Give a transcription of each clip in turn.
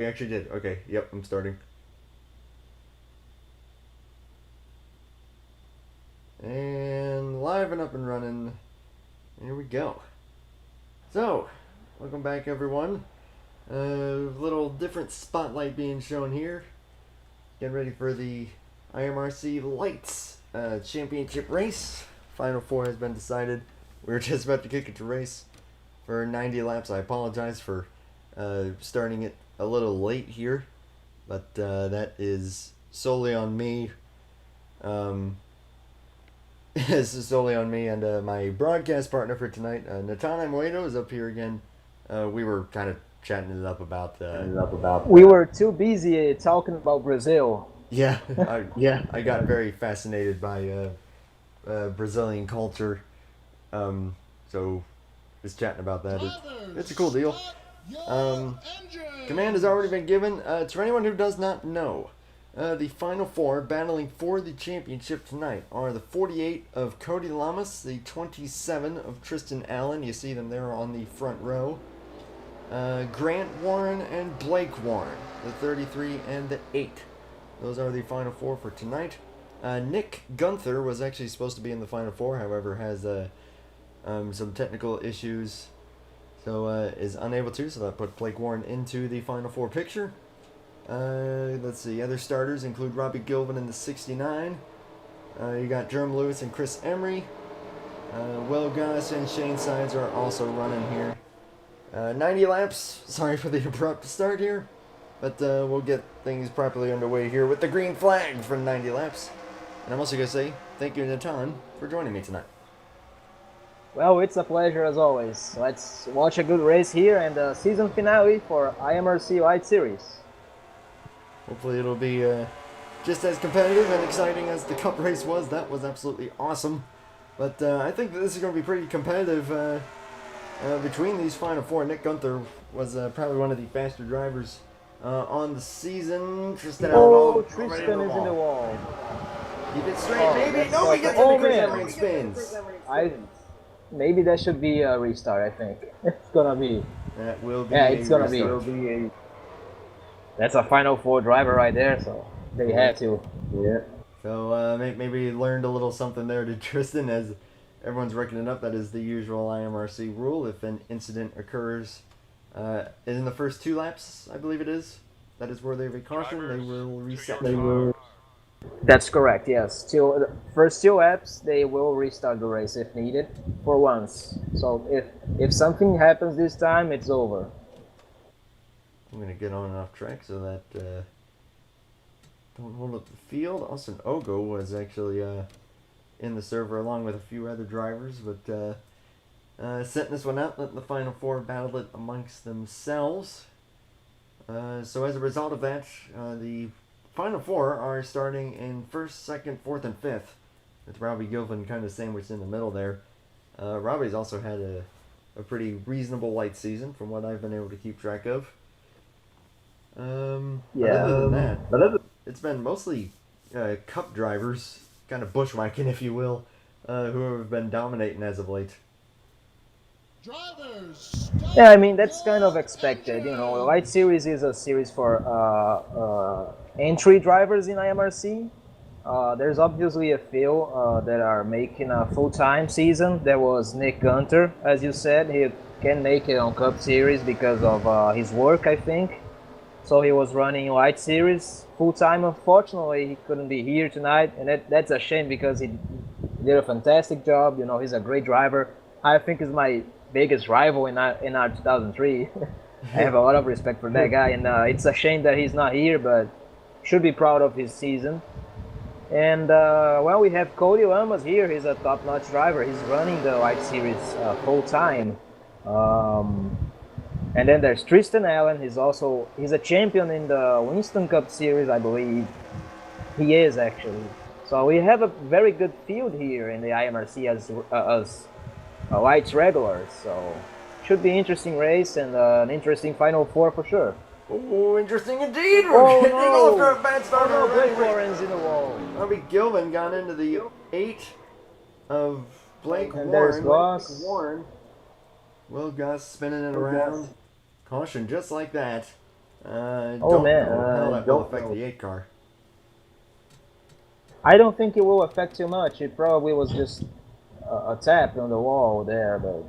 We actually did. Okay, yep, I'm starting. And live and up and running. Here we go. So, welcome back everyone. Little different spotlight being shown here. Getting ready for the IMRC Lights Championship race. Final four has been decided. We were just about to kick it to race for 90 laps. I apologize for starting it a little late here, but that is solely on me. This is solely on me and my broadcast partner for tonight, Natana Moedo, is up here again. We were kind of chatting it up about. We were too busy talking about Brazil. Yeah, I got very fascinated by Brazilian culture, so just chatting about that. It's a cool deal. Command has already been given. To anyone who does not know, the final four battling for the championship tonight are the 48 of Cody Lamas, the 27 of Tristan Allen. You see them there on the front row. Grant Warren and Blake Warren, the 33 and the 8. Those are the final four for tonight. Nick Gunther was actually supposed to be in the final four, however, has some technical issues, so is unable to. So that put Blake Warren into the final four picture. Let's see. Other starters include Robbie Gilvin in the 69. You got Jerm Lewis and Chris Emery. Will Goss and Shane Sides are also running here. 90 laps. Sorry for the abrupt start here, but we'll get things properly underway here with the green flag for 90 laps. And I'm also going to say thank you, Natan, for joining me tonight. Well, it's a pleasure as always. Let's watch a good race here and the season finale for IMRC Light Series. Hopefully it'll be just as competitive and exciting as the Cup race was. That was absolutely awesome. But I think that this is going to be pretty competitive between these final four. Nick Gunther was probably one of the faster drivers on the season. Tristan Allen, Tristan is in the wall. Keep it straight, baby. No, he gets into Chris Emery and spins. Maybe that should be a restart, I think. It's gonna be. That will be. Yeah, it's gonna be. That's a final four driver right there, so they had to. Yeah. So maybe learned a little something there to Tristan, as everyone's reckoning up. That is the usual IMRC rule. If an incident occurs in the first 2 laps, I believe it is, that is worthy of a caution, they will reset. That's correct, yes. First 2 laps, they will restart the race if needed for once. So if something happens this time, it's over. I'm going to get on and off track so that don't hold up the field. Austin Ogo was actually in the server along with a few other drivers, but setting this one out, letting the final four battle it amongst themselves. So as a result of that, the final four are starting in 1st, 2nd, 4th, and 5th, with Robbie Gilvin kind of sandwiched in the middle there. Robbie's also had a pretty reasonable light season from what I've been able to keep track of. Other than that, it's been mostly Cup drivers, kind of bushwhacking, if you will, who have been dominating as of late. Yeah, I mean, that's kind of expected. You know, the Light Series is a series for entry drivers in IMRC. There's obviously a few that are making a full-time season. There was Nick Gunter, as you said. He can make it on Cup Series because of his work, I think. So he was running Light Series full-time. Unfortunately, he couldn't be here tonight, and that's a shame because he did a fantastic job. You know, he's a great driver. I think he's my biggest rival in our 2003. I have a lot of respect for that guy, and it's a shame that he's not here, but should be proud of his season. And well, we have Cody Lamas here. He's a top-notch driver. He's running the Light Series full-time. And then there's Tristan Allen. He's a champion in the Winston Cup Series, I believe. He is actually. So we have a very good field here in the IMRC as Lights regulars. So should be interesting race and an interesting final four for sure. Oh, interesting indeed. We're getting off to a bad start already. Blake Warren's in the wall. Robbie Gilvin got into the 8 of Blake and Warren. There's Goss. Will Goss spinning it around. Caution just like that. Oh Don't man, know how that will don't affect know. the 8 car. I don't think it will affect too much. It probably was just a tap on the wall there, but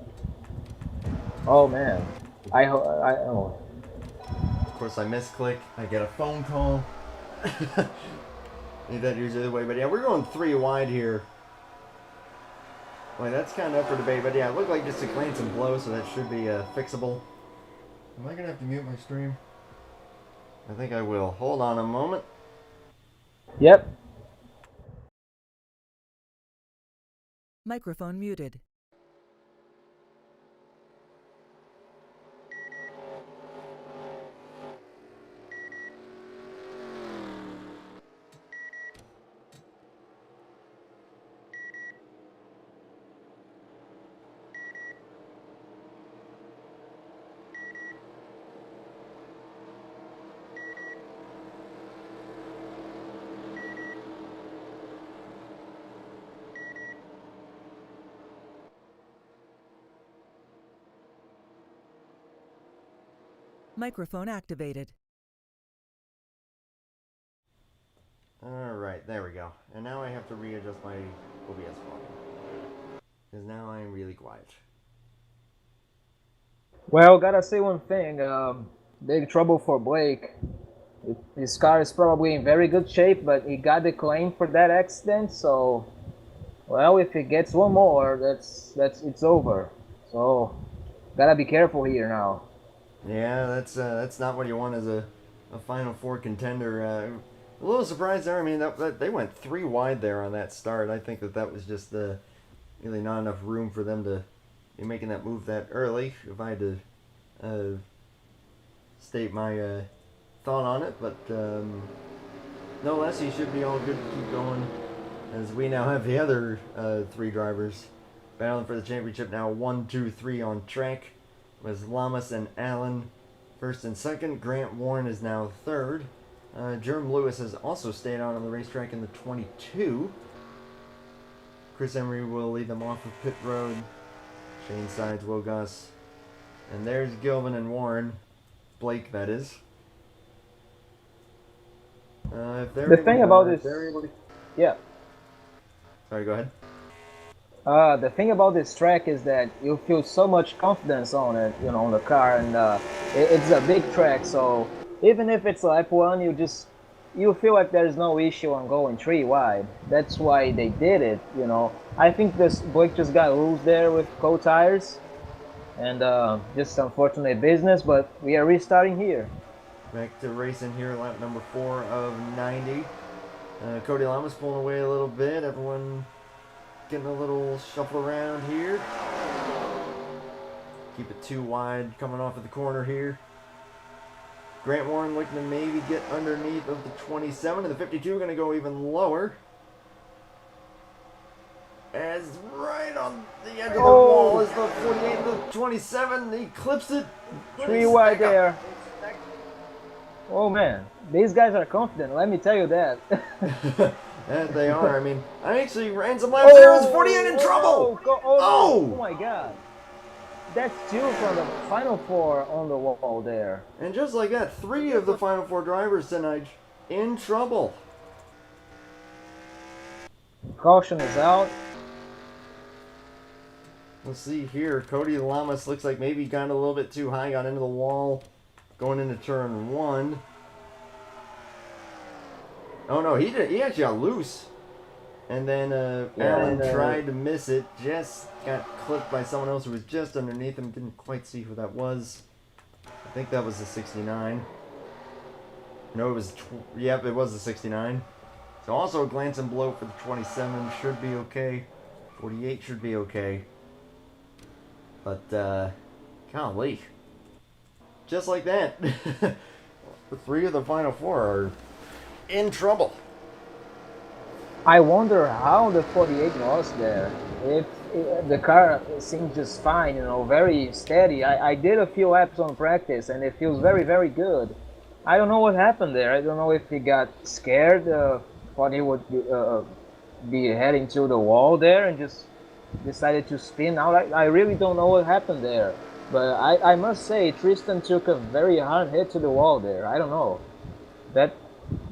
oh man, I oh. Of course, I misclick. I get a phone call. That usually the way, but yeah, we're going 3 wide here. Boy, that's kind of up for debate, but yeah, it looked like just a glance and blow, so that should be fixable. Am I gonna have to mute my stream? I think I will. Hold on a moment. Yep. Microphone muted. Microphone activated. Alright, there we go. And now I have to readjust my OBS volume. Because now I am really quiet. Well, gotta say one thing. Big trouble for Blake. His car is probably in very good shape, but he got the claim for that accident. So, well, if he gets one more, that's it's over. So, gotta be careful here now. Yeah, that's not what you want as a Final Four contender. A little surprised there. I mean, that they went 3 wide there on that start. I think that was just really not enough room for them to be making that move that early. If I had to state my thought on it, but no less, he should be all good to keep going. As we now have the other 3 drivers battling for the championship now, 1, 2, 3 on track, with Lamas and Allen first and second. Grant Warren is now third. Jerome Lewis has also stayed on the racetrack in the 22. Chris Emery will lead them off of pit road. Shane Sides, Will Gus. And there's Gilvin and Warren. Blake, that is. If they're The thing about this, yeah. Sorry, go ahead. The thing about this track is that you feel so much confidence on it, you know, on the car, and it's a big track. So even if it's lap 1, you feel like there's no issue on going 3 wide. That's why they did it, you know. I think this Blake just got loose there with cold tires, and just unfortunate business. But we are restarting here. Back to racing here, lap number 4 of 90. Cody Lamas pulling away a little bit. Everyone getting a little shuffle around here. Keep it 2 wide coming off of the corner here. Grant Warren looking to maybe get underneath of the 27, and the 52 going to go even lower. As right on the edge of the wall is the 48 and the 27. He clips it. 3 wide there. Oh man, these guys are confident, let me tell you that. That they are. I mean, I actually ran some laps there. It was 48 in trouble. Oh my god. That's 2 from the Final 4 on the wall there. And just like that, 3 of the Final 4 drivers tonight in trouble. Caution is out. We'll see here. Cody Lamas looks like maybe got a little bit too high, got into the wall going into turn 1. Oh no, he actually got loose. And then Allen tried to miss it, just got clipped by someone else who was just underneath him. Didn't quite see who that was. I think that was the 69. No, it was, yep, it was the 69. So also a glance and blow for the 27 should be okay. 48 should be okay. But, golly. Just like that. The 3 of the Final 4 are in trouble. I wonder how the 48 was there. If the car seems just fine, you know, very steady. I did a few laps on practice and it feels very, very good. I don't know what happened there. I don't know if he got scared, thought he would be heading to the wall there and just decided to spin out. I really don't know what happened there. But I must say, Tristan took a very hard hit to the wall there. I don't know. That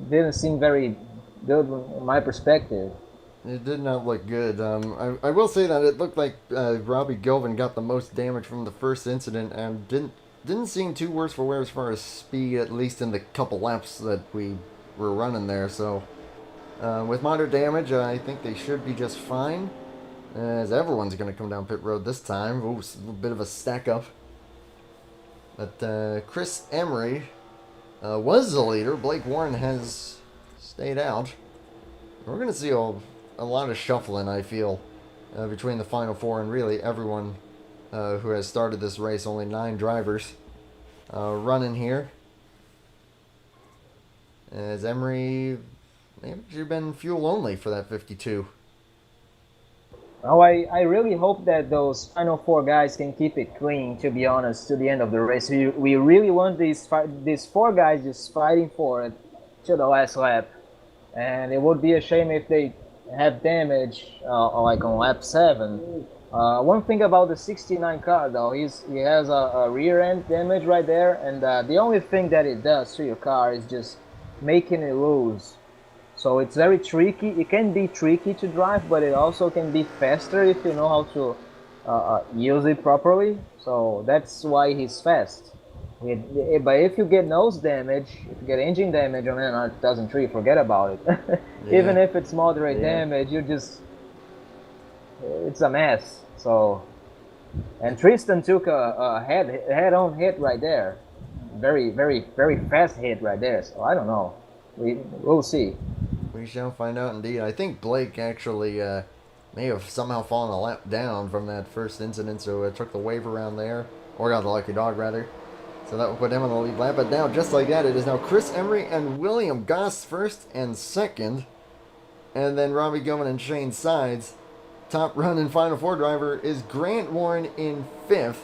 didn't seem very good from my perspective. It did not look good. I will say that it looked like Robbie Gilvin got the most damage from the first incident and didn't seem too worse for wear as far as speed, at least in the couple laps that we were running there. So with moderate damage, I think they should be just fine. As everyone's going to come down pit road this time. Ooh, a bit of a stack up. But Chris Emery was the leader. Blake Warren has stayed out. We're going to see a lot of shuffling, I feel, between the final four and really everyone who has started this race. Only 9 drivers running here. As Emery maybe should have been fuel only for that 52. Oh, I really hope that those final 4 guys can keep it clean, to be honest, to the end of the race. We really want these 4 guys just fighting for it to the last lap. And it would be a shame if they have damage like on lap 7. One thing about the 69 car, though, he has a rear end damage right there. And the only thing that it does to your car is just making it loose. So it's very tricky. It can be tricky to drive, but it also can be faster if you know how to use it properly. So that's why he's fast. But if you get nose damage, if you get engine damage on an R2003, forget about it. Yeah. Even if it's moderate damage, it's a mess. So, and Tristan took a head-on hit right there. Very, very, very fast hit right there. So I don't know. We'll see. We shall find out indeed. I think Blake actually may have somehow fallen a lap down from that first incident, so it took the wave around there, or got the lucky dog rather. So that will put him on the lead lap. But now, just like that, it is now Chris Emery and William Goss first and second, and then Robbie Gilman and Shane Sides. Top run and final 4 driver is Grant Warren in 5th.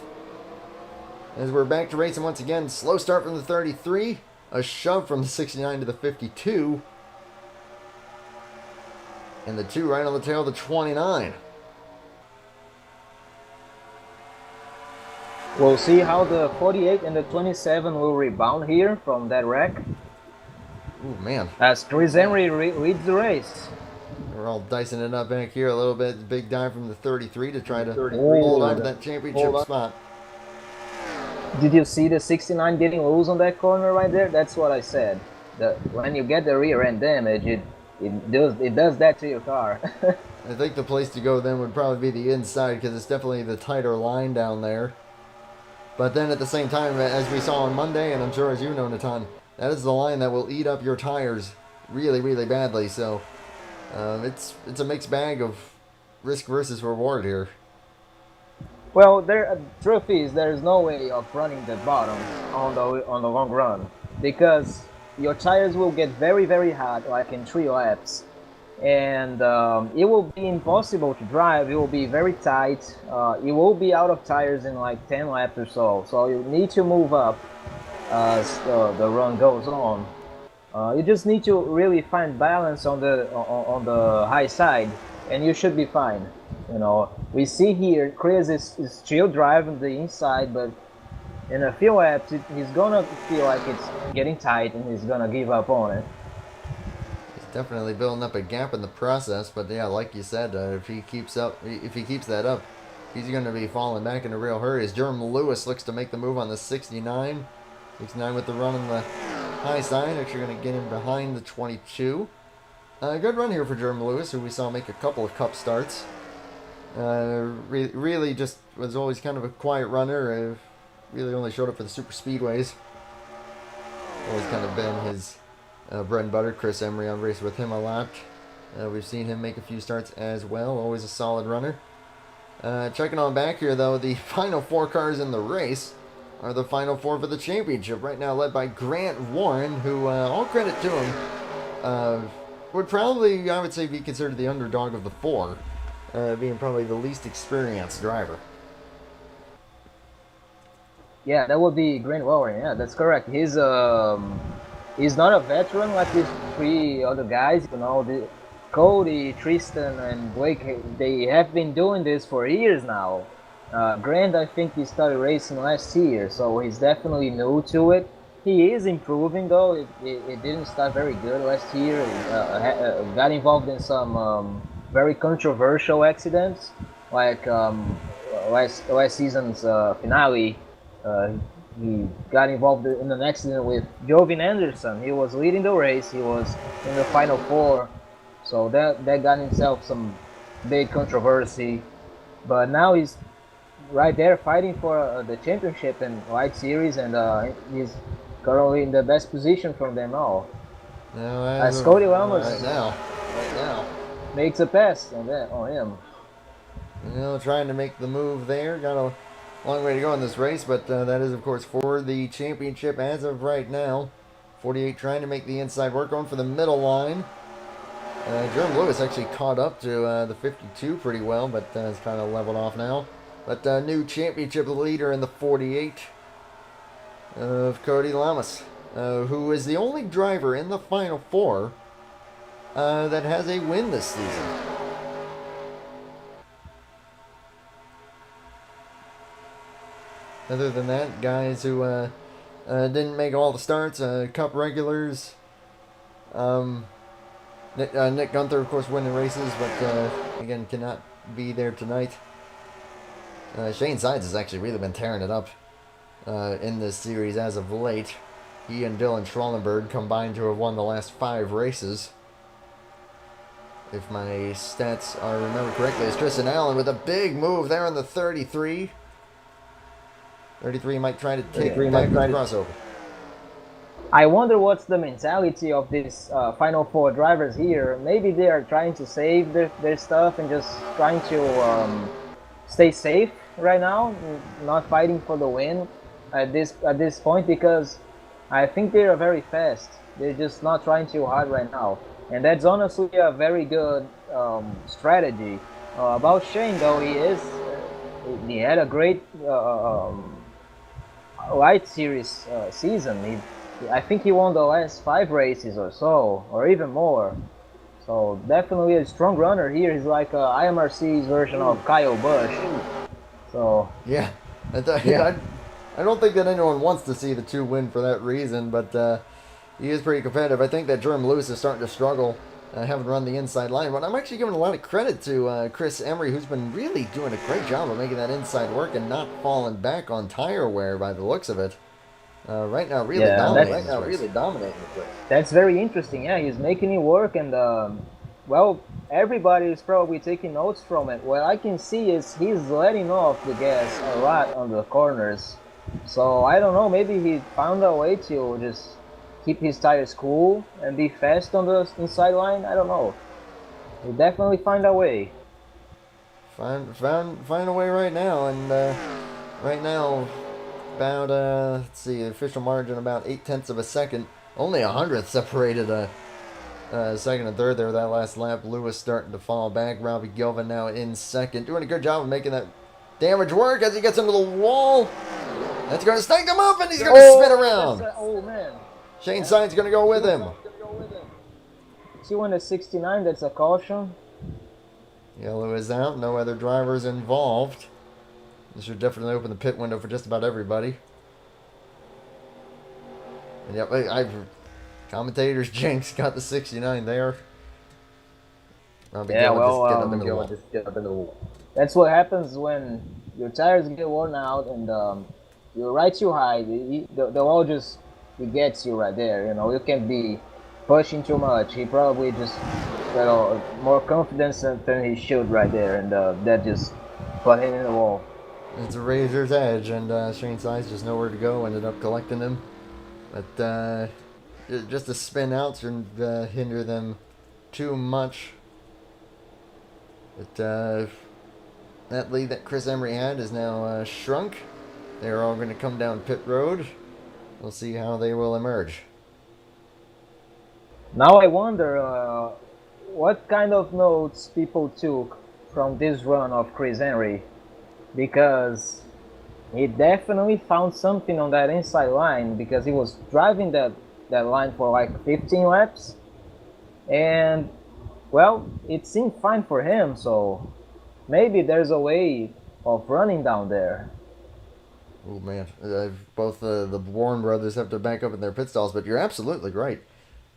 As we're back to racing once again, slow start from the 33, a shove from the 69 to the 52. And the 2 right on the tail of the 29. We'll see how the 48 and the 27 will rebound here from that wreck. Ooh, man. As Chris Emery leads the race. We're all dicing it up back here a little bit. Big dive from the 33 to try to hold on to that championship spot. Did you see the 69 getting loose on that corner right there? That's what I said. When you get the rear end damage, it does that to your car. I think the place to go then would probably be the inside because it's definitely the tighter line down there. But then at the same time, as we saw on Monday, and I'm sure as you know, Natan, that is the line that will eat up your tires really, really badly. So it's a mixed bag of risk versus reward here. Well, truth is, there's no way of running the bottom on the long run because your tires will get very, very hot, like in 3 laps, and it will be impossible to drive. It will be very tight. You will be out of tires in like 10 laps or so. So you need to move up as the run goes on. You just need to really find balance on the high side, and you should be fine. You know, we see here Chris is still driving the inside, but in a few laps, he's gonna feel like it's getting tight, and he's gonna give up on it. He's definitely building up a gap in the process, but yeah, like you said, if he keeps that up, he's gonna be falling back in a real hurry. As Jerome Lewis looks to make the move on the 69, 69 with the run on the high side, actually gonna get him behind the 22. Good run here for Jerome Lewis, who we saw make a couple of cup starts. Really just was always kind of a quiet runner. Really only showed up for the super speedways. Always kind of been his bread and butter. Chris Emery, I've raced with him a lot. We've seen him make a few starts as well. Always a solid runner. Checking on back here, though, the final 4 cars in the race are the final 4 for the championship. Right now led by Grant Warren, who, all credit to him, would probably, I would say, be considered the underdog of the 4. Being probably the least experienced driver. Yeah, that would be Grant Warren. Yeah, that's correct. He's not a veteran like these 3 other guys. You know, Cody, Tristan, and Blake. They have been doing this for years now. Grant, I think he started racing last year, so he's definitely new to it. He is improving though. It didn't start very good last year. Got involved in some very controversial accidents, like last season's finale. Uh, he got involved in an accident with Jovin Anderson. He was leading the race. He was in the final four, so that got himself some big controversy. But now he's right there fighting for the championship and White Series, and he's currently in the best position from them all. Now, As Cody Lamas right now, makes a pass on him. trying to make the move there. Got a long way to go in this race, but that is, of course, for the championship as of right now. 48 trying to make the inside work, going for the middle line. Jerome Lewis actually caught up to the 52 pretty well, but it's kind of leveled off now. But new championship leader in the 48 of Cody Lamas, who is the only driver in the Final Four that has a win this season. Other than that, guys who didn't make all the starts, Cup regulars, Nick Gunther, of course, winning races, but again, cannot be there tonight. Shane Sides has actually really been tearing it up in this series as of late. He and Dylan Schrollenberg combined to have won the last 5 races. If my stats are remembered correctly, it's Tristan Allen with a big move there on the 33. 33 might try to take back the crossover. I wonder what's the mentality of these Final Four drivers here. Maybe they are trying to save their stuff and just trying to stay safe right now, not fighting for the win at this point, because I think they are very fast. They're just not trying too hard right now, and that's honestly a very good strategy. About Shane though, he had a great Light Series season. I think he won the last 5 races or so, or even more. So definitely a strong runner here. He's like IMRC's version of Kyle Busch. So yeah, I don't think that anyone wants to see the 2 win for that reason, but he is pretty competitive. I think that Jerome Lewis is starting to struggle, having run the inside line. But I'm actually giving a lot of credit to Chris Emery, who's been really doing a great job of making that inside work and not falling back on tire wear by the looks of it. Right now, really dominating. That's very interesting. Yeah, he's making it work, and well, everybody is probably taking notes from it. What I can see is he's letting off the gas a lot on the corners. So I don't know. Maybe he found a way to just keep his tires cool and be fast on the inside line. I don't know. He'll definitely find a way. Find a way right now, and right now. About, let's see, the official margin about 0.8 of a second. Only 100th separated second and third there that last lap. Lewis starting to fall back. Robbie Gilvin now in second. Doing a good job of making that damage work as he gets into the wall. That's going to snake him up, and he's going to spin around. Man. Shane Sides going to go with him. See when the 69, that's a caution. Yellow is out. No other drivers involved. This should definitely open the pit window for just about everybody. And yep, commentators Jenks got the 69 there. Get up in the wall. That's what happens when your tires get worn out and you're right too high. The wall just gets you right there. You know, you can't be pushing too much. He probably just got more confidence than he should right there, and that just put him in the wall. It's a razor's edge, and Shane Sides just nowhere to go. Ended up collecting him, but just a spin out shouldn't hinder them too much. But that lead that Chris Emery had is now shrunk. They're all going to come down pit road. We'll see how they will emerge. Now I wonder what kind of notes people took from this run of Chris Emery. Because he definitely found something on that inside line, because he was driving that line for like 15 laps, and well, it seemed fine for him. So maybe there's a way of running down there. Oh man, both the Warren brothers have to back up in their pit stalls, but you're absolutely right.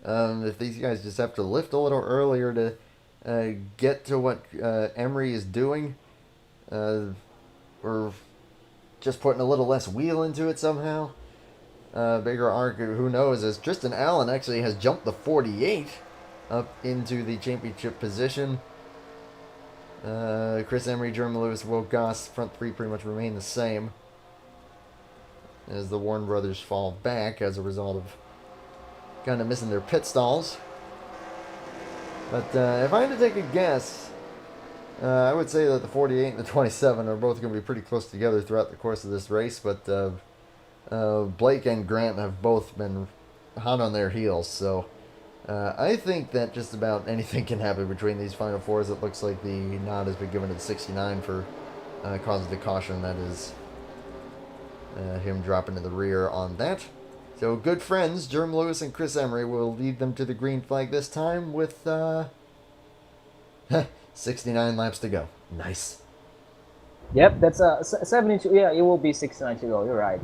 If these guys just have to lift a little earlier to get to what Emery is doing, or just putting a little less wheel into it somehow, bigger arc, who knows, as Tristan Allen actually has jumped the 48 up into the championship position. Chris Emery, Jeremy Lewis, Will Goss, front three pretty much remain the same as the Warren brothers fall back as a result of kind of missing their pit stalls. But if I had to take a guess, I would say that the 48 and the 27 are both going to be pretty close together throughout the course of this race, but Blake and Grant have both been hot on their heels, so I think that just about anything can happen between these final fours. It looks like the nod has been given to the 69 for cause of the caution. That is him dropping to the rear on that. So good friends, Jerm Lewis and Chris Emery will lead them to the green flag this time with 69 laps to go. Nice. Yep, that's 72. Yeah, it will be 69 to go. You're right.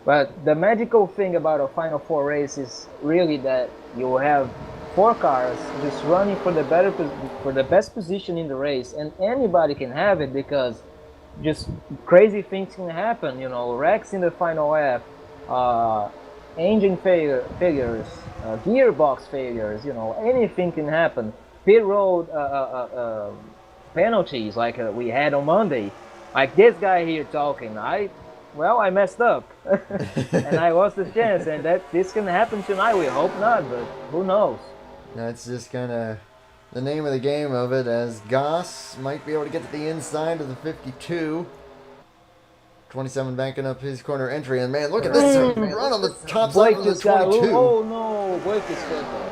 But the magical thing about a Final Four race is really that you will have 4 cars just running for the best position in the race, and anybody can have it because just crazy things can happen. You know, wrecks in the final lap, engine failures, gearbox failures. You know, anything can happen. Pit road penalties like we had on Monday. Like this guy here talking, I messed up and I lost the chance, and that this can happen tonight. We hope not, but who knows? That's just kind of the name of the game of it, as Goss might be able to get to the inside of the 52. 27 banking up his corner entry, and man, look at this run on the top side of the 22. Oh no, Blake is flipping.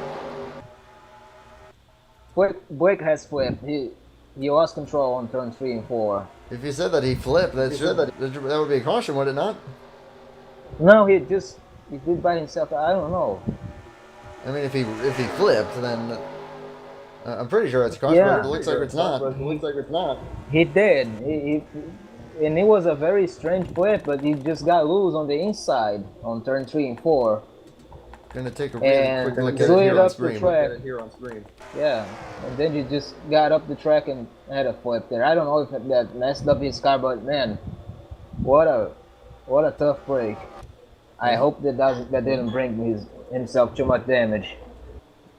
Blake has flipped. He lost control on turn 3 and 4. If you said that he flipped, that would be a caution, would it not? No, he did by himself. I don't know. I mean, if he flipped, then I'm pretty sure it's a caution, but it looks like it's not. He did. And it was a very strange flip, but he just got loose on the inside on turn 3 and 4. Gonna take a really quick look at it here on screen. Yeah, and then he just got up the track and had a flip there. I don't know if that messed up his car, but man, what a tough break. I hope that didn't bring himself too much damage.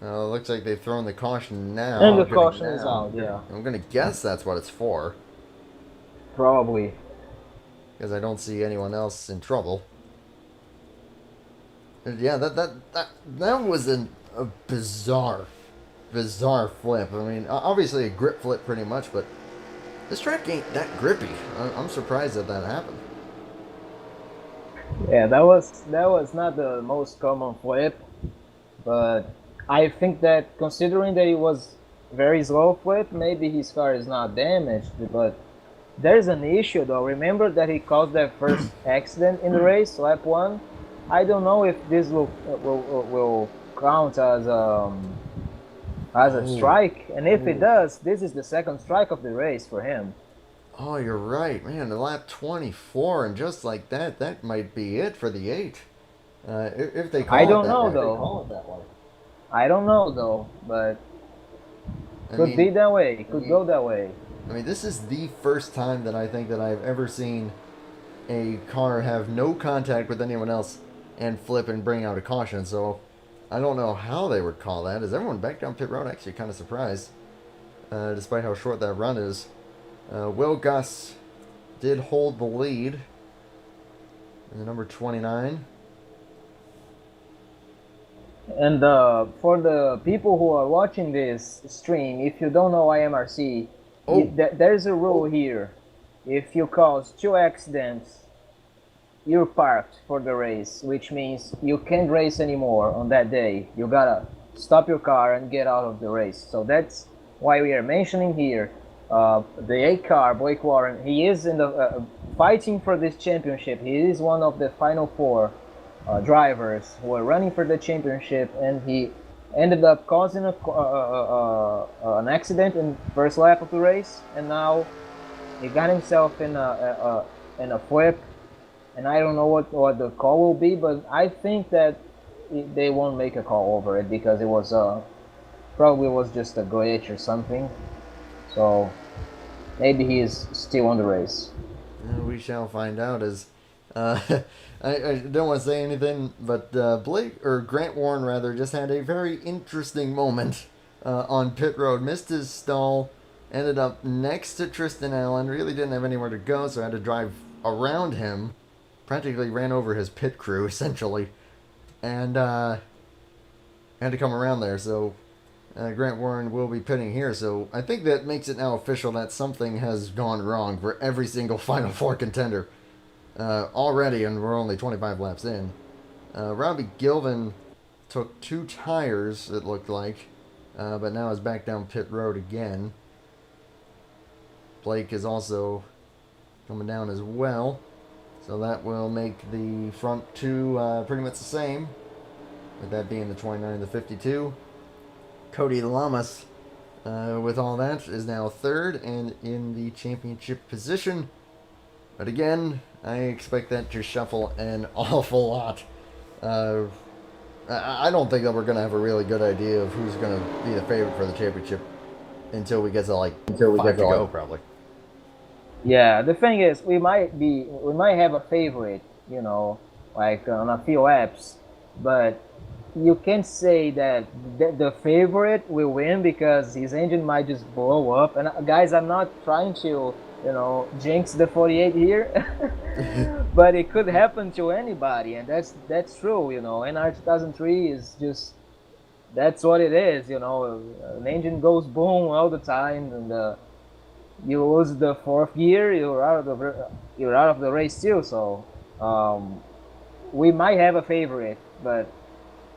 Looks like they've thrown the caution now. And the caution is out, yeah. I'm gonna guess that's what it's for. Probably. Because I don't see anyone else in trouble. Yeah, that was a bizarre flip. I mean, obviously a grip flip pretty much, but this track ain't that grippy. I'm surprised that happened. Yeah, that was not the most common flip, but I think that considering that it was very slow flip, maybe his car is not damaged, but there's an issue though. Remember that he caused that first accident in the race, lap 1? I don't know if this will count as a strike, and if it does, this is the second strike of the race for him. Oh, you're right, man. The lap 24, and just like that might be it for the 8. If they call I it don't that know way. though. I don't know though, but could be that way. Could go that way. I mean, this is the first time that I think that I've ever seen a car have no contact with anyone else and flip and bring out a caution. So I don't know how they would call that. Is everyone back down pit road? Actually, kind of surprised, despite how short that run is. Will Gus did hold the lead in the number 29. And for the people who are watching this stream, if you don't know IMRC, there's a rule here. If you cause 2 accidents, you're parked for the race, which means you can't race anymore on that day. You gotta stop your car and get out of the race. So that's why we are mentioning here the 8 car, Blake Warren. He is in the fighting for this championship. He is one of the final 4 drivers who are running for the championship, and he ended up causing an accident in first lap of the race, and now He got himself in a flip, and I don't know what the call will be, but I think that they won't make a call over it because it was probably was just a glitch or something. So maybe he is still on the race. We shall find out. As I don't want to say anything, but Blake or Grant Warren rather just had a very interesting moment on pit road. Missed his stall, ended up next to Tristan Allen. Really didn't have anywhere to go, so I had to drive around him. Practically ran over his pit crew essentially, and had to come around there. So Grant Warren will be pitting here, so I think that makes it now official that something has gone wrong for every single Final Four contender already, and we're only 25 laps in. Robbie Gilvin took 2 tires, it looked like, but now is back down pit road again. Blake is also coming down as well, so that will make the front 2 pretty much the same, with that being the 29 and the 52. Cody Lamas, with all that, is now 3rd and in the championship position. But again, I expect that to shuffle an awful lot. I don't think that we're going to have a really good idea of who's going to be the favorite for the championship until we get to Until we 5 get to to go, probably. Yeah, the thing is, we might have a favorite, like on a few laps, but you can't say that the favorite will win because his engine might just blow up. And guys, I'm not trying to, jinx the 48 here, but it could happen to anybody, and that's true. NR 2003 is just that's what it is. An engine goes boom all the time, and you lose the 4th gear, you're out of the race too. So we might have a favorite, but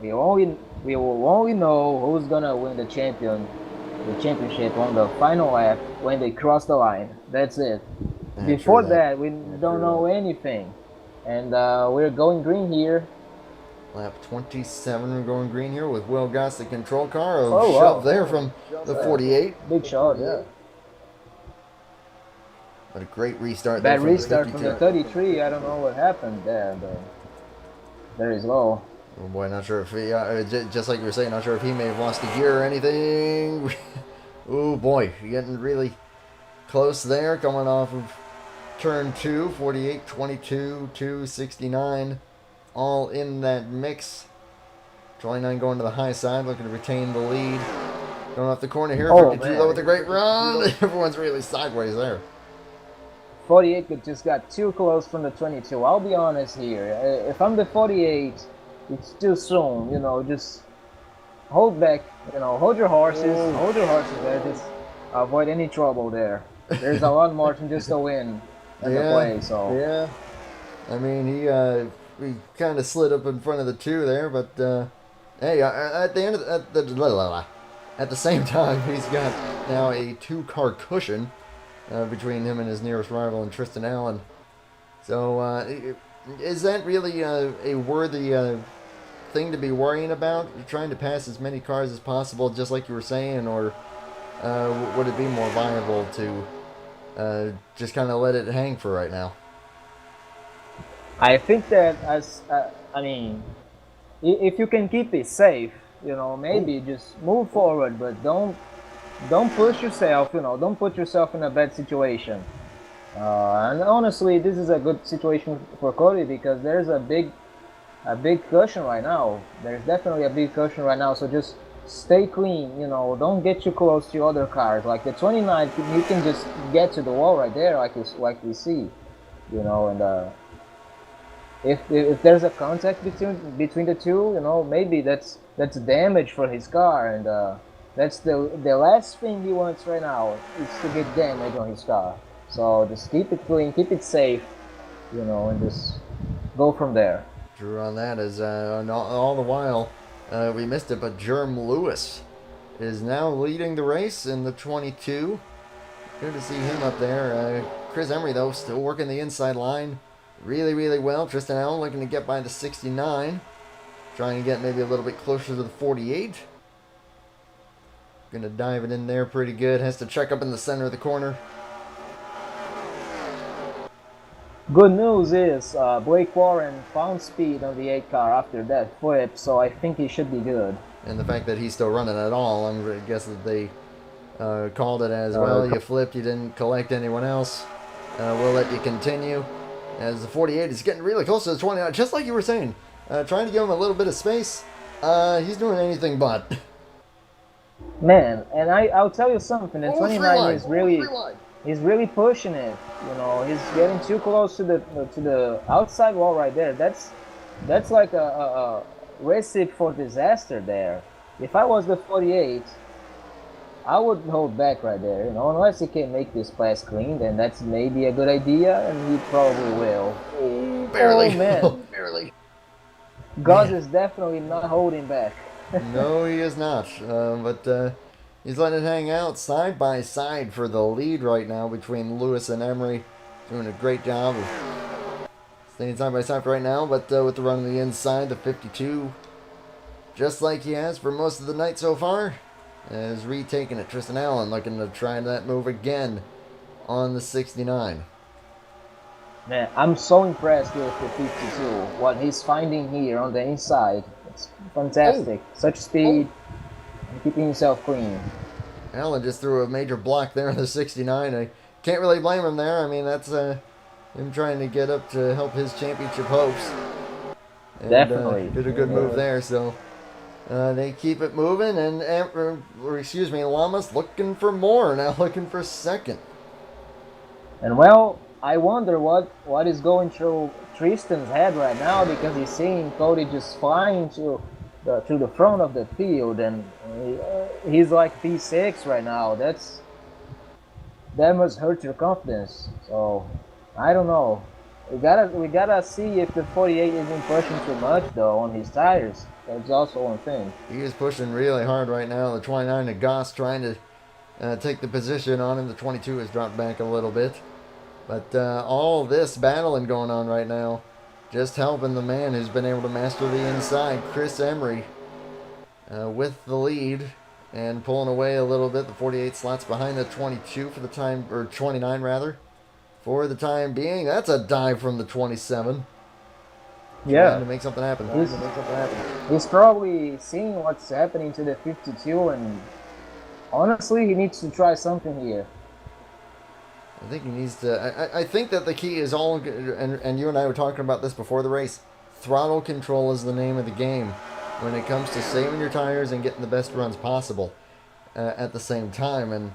we will only know who's gonna win the championship on the final lap when they cross the line. That's it. Before that, we don't know anything. And we're going green here. Lap 27, we're going green here with Will Goss, the control car. Oh, Shove wow. there from the 48. Big shot, yeah. But a great restart. Bad there from restart the from the 33. I don't know what happened there, but very slow. Oh boy, not sure if he, just like you were saying, not sure if he may have lost a gear or anything. Oh boy, getting really close there, coming off of turn 2, 48, 22, 2, 69, all in that mix. 29 going to the high side, looking to retain the lead. Going off the corner here, 52 low with a great run. Everyone's really sideways there. 48 just got too close from the 22. I'll be honest here. If I'm the 48, it's too soon. Just hold back. Hold your horses. Hold your horses there. Just avoid any trouble there. There's a lot more than just a win in the play. So yeah, I mean he kind of slid up in front of the 2 there, but hey, at the end of at the same time, he's got now a 2-car cushion between him and his nearest rival and Tristan Allen. So is that really a worthy thing to be worrying about? You're trying to pass as many cars as possible, just like you were saying, or would it be more viable to just kind of let it hang for right now? I think that if you can keep it safe, maybe just move forward, but don't push yourself. Don't put yourself in a bad situation. And honestly, this is a good situation for Cody because there's a big cushion right now. There's definitely a big cushion right now. So just stay clean. Don't get too close to other cars. Like the 29, you can just get to the wall right there, like we see. And if there's a contact between the two, maybe that's damage for his car, and that's the last thing he wants right now is to get damage on his car. So just keep it clean, keep it safe, and just go from there. Drew on that is all the while we missed it, but Jerm Lewis is now leading the race in the 22. Good to see him up there. Chris Emery though still working the inside line really, really well. Tristan Allen looking to get by the 69, trying to get maybe a little bit closer to the 48. Gonna dive it in there pretty good. Has to check up in the center of the corner. Good news is Blake Warren found speed on the 8 car after that flip, so I think he should be good. And the fact that he's still running at all, I'm going to guess that they called it as, well, you flipped, you didn't collect anyone else. We'll let you continue. As the 48 is getting really close to the 29, just like you were saying. Trying to give him a little bit of space. He's doing anything but. Man, and I'll tell you something, the 29 is really... He's really pushing it, you know. He's getting too close to the outside wall right there. That's like a recipe for disaster there. If I was the 48, I would hold back right there, you know. Unless he can make this pass clean, then that's maybe a good idea, and he probably will. Barely. Oh man, barely. Guz is definitely not holding back. No, he is not. But he's letting it hang out side by side for the lead right now between Lewis and Emery. Doing a great job of staying side by side for right now, but with the run on the inside, the 52, just like he has for most of the night so far, is retaking it. Tristan Allen looking to try that move again on the 69. Man, I'm so impressed with the 52. What he's finding here on the inside, it's fantastic. Such speed. And keeping himself clean. Allen just threw a major block there on the 69. I can't really blame him there. I mean, that's him trying to get up to help his championship hopes. And, Definitely. Did a good move there. So they keep it moving. And, Lamas looking for more. Now looking for second. And well, I wonder what is going through Tristan's head right now, because he's seeing Cody just flying to the front of the field, and he's like P6 right now. That must hurt your confidence. So I don't know. We gotta see if the 48 isn't pushing too much though on his tires. That's also one thing. He is pushing really hard right now. The 29 to Goss trying to take the position on him. The 22 has dropped back a little bit, but all this battling going on right now. Just helping the man who's been able to master the inside, Chris Emery, with the lead and pulling away a little bit. The 48 slots behind the 22 for the time, or 29 rather, for the time being. That's a dive from the 27. Yeah, trying to make something happen. He's probably seeing what's happening to the 52, and honestly, he needs to try something here. I think he needs to. I think that the key is all, and you and I were talking about this before the race. Throttle control is the name of the game when it comes to saving your tires and getting the best runs possible at the same time. And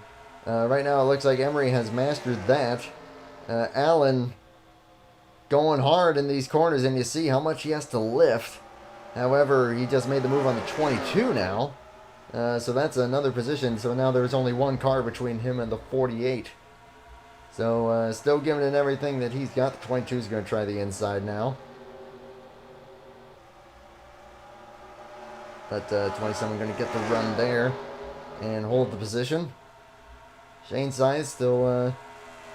right now it looks like Emery has mastered that. Allen going hard in these corners, and you see how much he has to lift. However, he just made the move on the 22 now. So that's another position. So now there's only one car between him and the 48. So, still giving it everything that he's got. The 22 is going to try the inside now. But 27 going to get the run there and hold the position. Shane Size still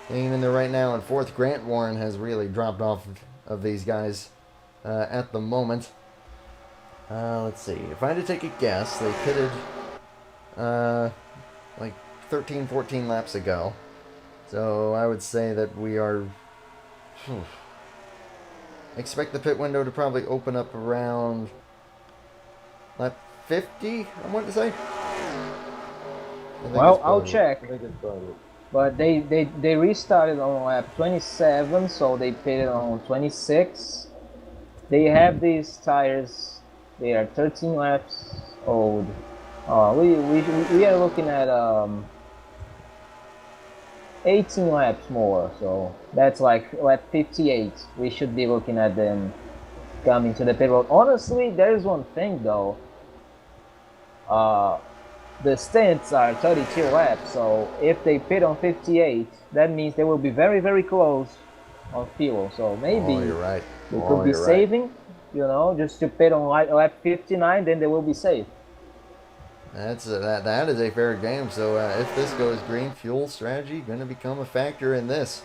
hanging in there right now in fourth. Grant Warren has really dropped off of these guys at the moment. Let's see. If I had to take a guess, they pitted like 13, 14 laps ago. So I would say that we are... expect the pit window to probably open up around lap 50, I want to say. Well, I'll check. But they restarted on lap 27, so they pitted on 26. They have these tires. They are 13 laps old. We are looking at 18 laps more, so that's like lap 58. We should be looking at them coming to the pit road. Honestly, there's one thing though. The stints are 32 laps, so if they pit on 58, that means they will be very, very close on fuel. So maybe you're right. they could be saving, you know, just to pit on lap 59, then they will be safe. That is a fair game. So if this goes green, fuel strategy going to become a factor in this.